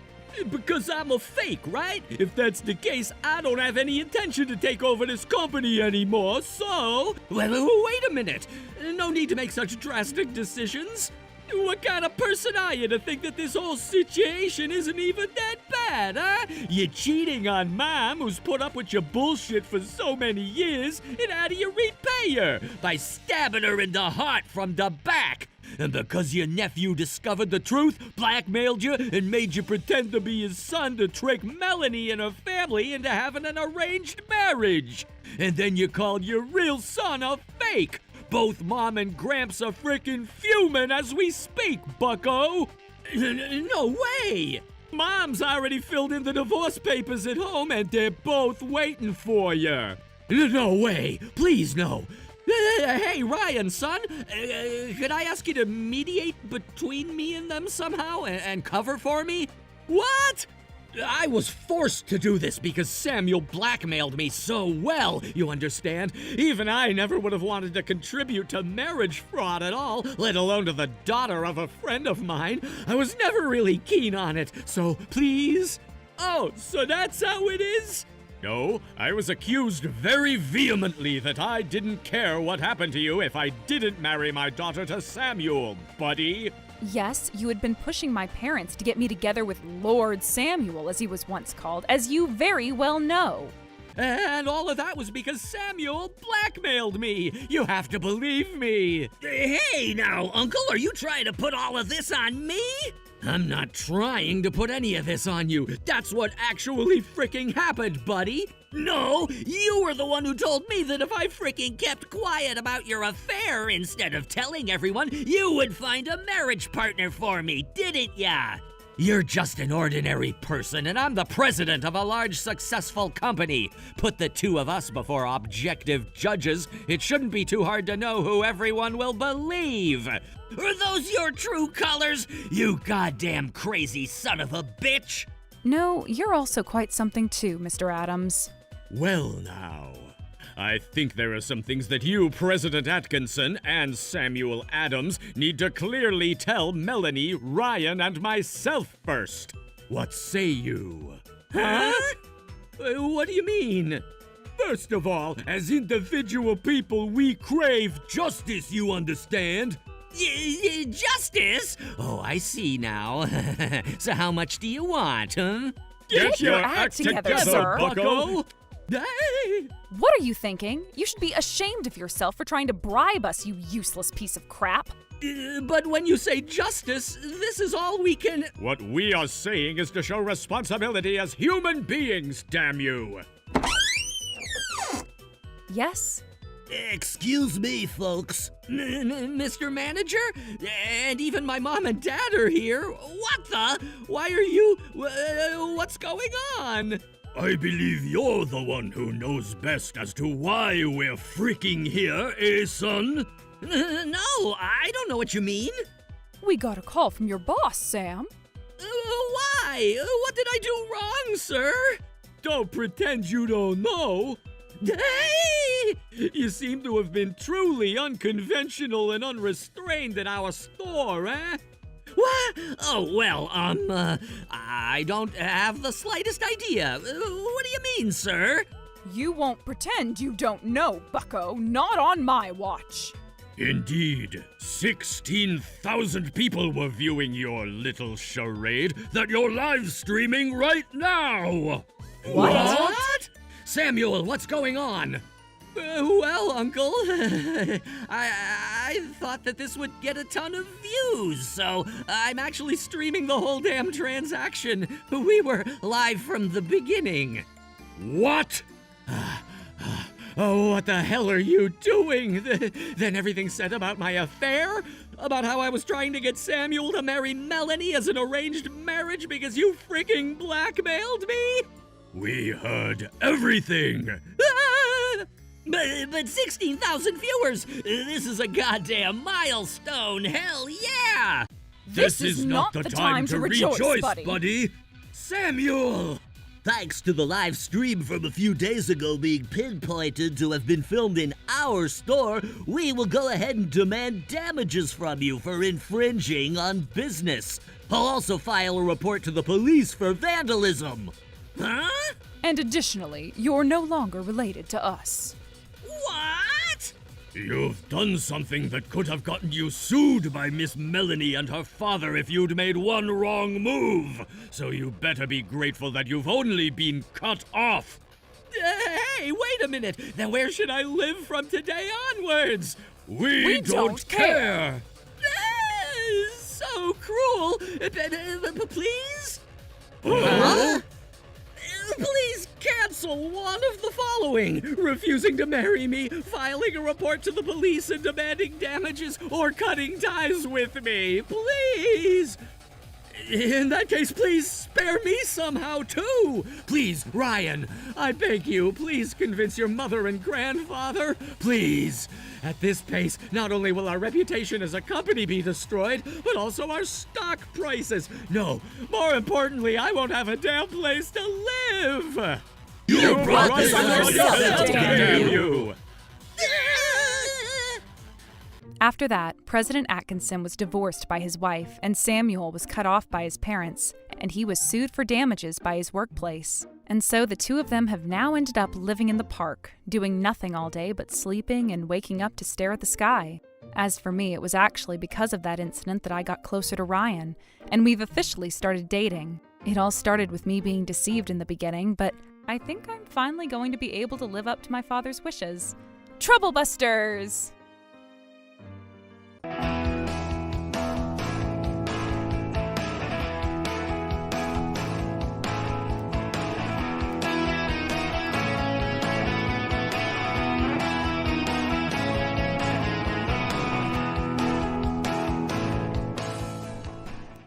Because I'm a fake, right? If that's the case, I don't have any intention to take over this company anymore, so... Well, wait a minute. No need to make such drastic decisions. What kind of person are you to think that this whole situation isn't even that bad, huh? You're cheating on Mom, who's put up with your bullshit for so many years, and how do you repay her? By stabbing her in the heart from the back. And because your nephew discovered the truth, blackmailed you, and made you pretend to be his son to trick Melanie and her family into having an arranged marriage. And then you called your real son a fake. Both Mom and Gramps are frickin' fuming as we speak, bucko. No way! Mom's already filled in the divorce papers at home, and they're both waiting for you. No way! Please, no! Hey, Ryan, son, could I ask you to mediate between me and them somehow and cover for me? What? I was forced to do this because Samuel blackmailed me so well, you understand? Even I never would have wanted to contribute to marriage fraud at all, let alone to the daughter of a friend of mine. I was never really keen on it, so please? Oh, so that's how it is? No, I was accused very vehemently that I didn't care what happened to you if I didn't marry my daughter to Samuel, buddy. Yes, you had been pushing my parents to get me together with Lord Samuel, as he was once called, as you very well know. And all of that was because Samuel blackmailed me. You have to believe me. Hey now, Uncle, are you trying to put all of this on me? I'm not trying to put any of this on you. That's what actually freaking happened, buddy. No, you were the one who told me that if I freaking kept quiet about your affair instead of telling everyone, you would find a marriage partner for me, didn't ya? You're just an ordinary person, and I'm the president of a large, successful company. Put the two of us before objective judges. It shouldn't be too hard to know who everyone will believe. Are those your true colors, you goddamn crazy son of a bitch? No, you're also quite something too, Mr. Adams. Well now, I think there are some things that you, President Atkinson, and Samuel Adams need to clearly tell Melanie, Ryan, and myself first. What say you? Huh? What do you mean? First of all, as individual people, we crave justice, you understand? Justice? Oh, I see now. So how much do you want, huh? Get your act together, sir. bucko! Hey! What are you thinking? You should be ashamed of yourself for trying to bribe us, you useless piece of crap. But when you say justice, this is all we can... What we are saying is to show responsibility as human beings, damn you! Yes? Excuse me, folks. Mr. Manager? And even my mom and dad are here. What the? Why are you... what's going on? I believe you're the one who knows best as to why we're freaking here, eh, son? No, I don't know what you mean. We got a call from your boss, Sam. Why? What did I do wrong, sir? Don't pretend you don't know. Hey! You seem to have been truly unconventional and unrestrained at our store, eh? What? Oh, well, I don't have the slightest idea. What do you mean, sir? You won't pretend you don't know, bucko. Not on my watch. Indeed, 16,000 people were viewing your little charade that you're live streaming right now! What? Samuel, what's going on? Well, Uncle, I thought that this would get a ton of views, so I'm actually streaming the whole damn transaction. We were live from the beginning. What? Oh, what the hell are you doing? Then everything said about my affair? About how I was trying to get Samuel to marry Melanie as an arranged marriage because you freaking blackmailed me? We heard everything! But 16,000 viewers! This is a goddamn milestone! Hell yeah! This is not the time to rejoice, buddy! Samuel! Thanks to the live stream from a few days ago being pinpointed to have been filmed in our store, we will go ahead and demand damages from you for infringing on business. I'll also file a report to the police for vandalism. Huh? And additionally, you're no longer related to us. What? You've done something that could have gotten you sued by Miss Melanie and her father if you'd made one wrong move. So you better be grateful that you've only been cut off. Hey, wait a minute! Then where should I live from today onwards? We don't care! So cruel! Please? Huh? Please cancel one of the following: Refusing to marry me, filing a report to the police and demanding damages, or cutting ties with me. Please! In that case, please spare me somehow, too! Please, Ryan, I beg you, please convince your mother and grandfather. Please! At this pace, not only will our reputation as a company be destroyed, but also our stock prices. No, more importantly, I won't have a damn place to live! You brought this on yourself, damn you! After that, President Atkinson was divorced by his wife, and Samuel was cut off by his parents, and he was sued for damages by his workplace. And so the two of them have now ended up living in the park, doing nothing all day but sleeping and waking up to stare at the sky. As for me, it was actually because of that incident that I got closer to Ryan, and we've officially started dating. It all started with me being deceived in the beginning, but I think I'm finally going to be able to live up to my father's wishes. Troublebusters!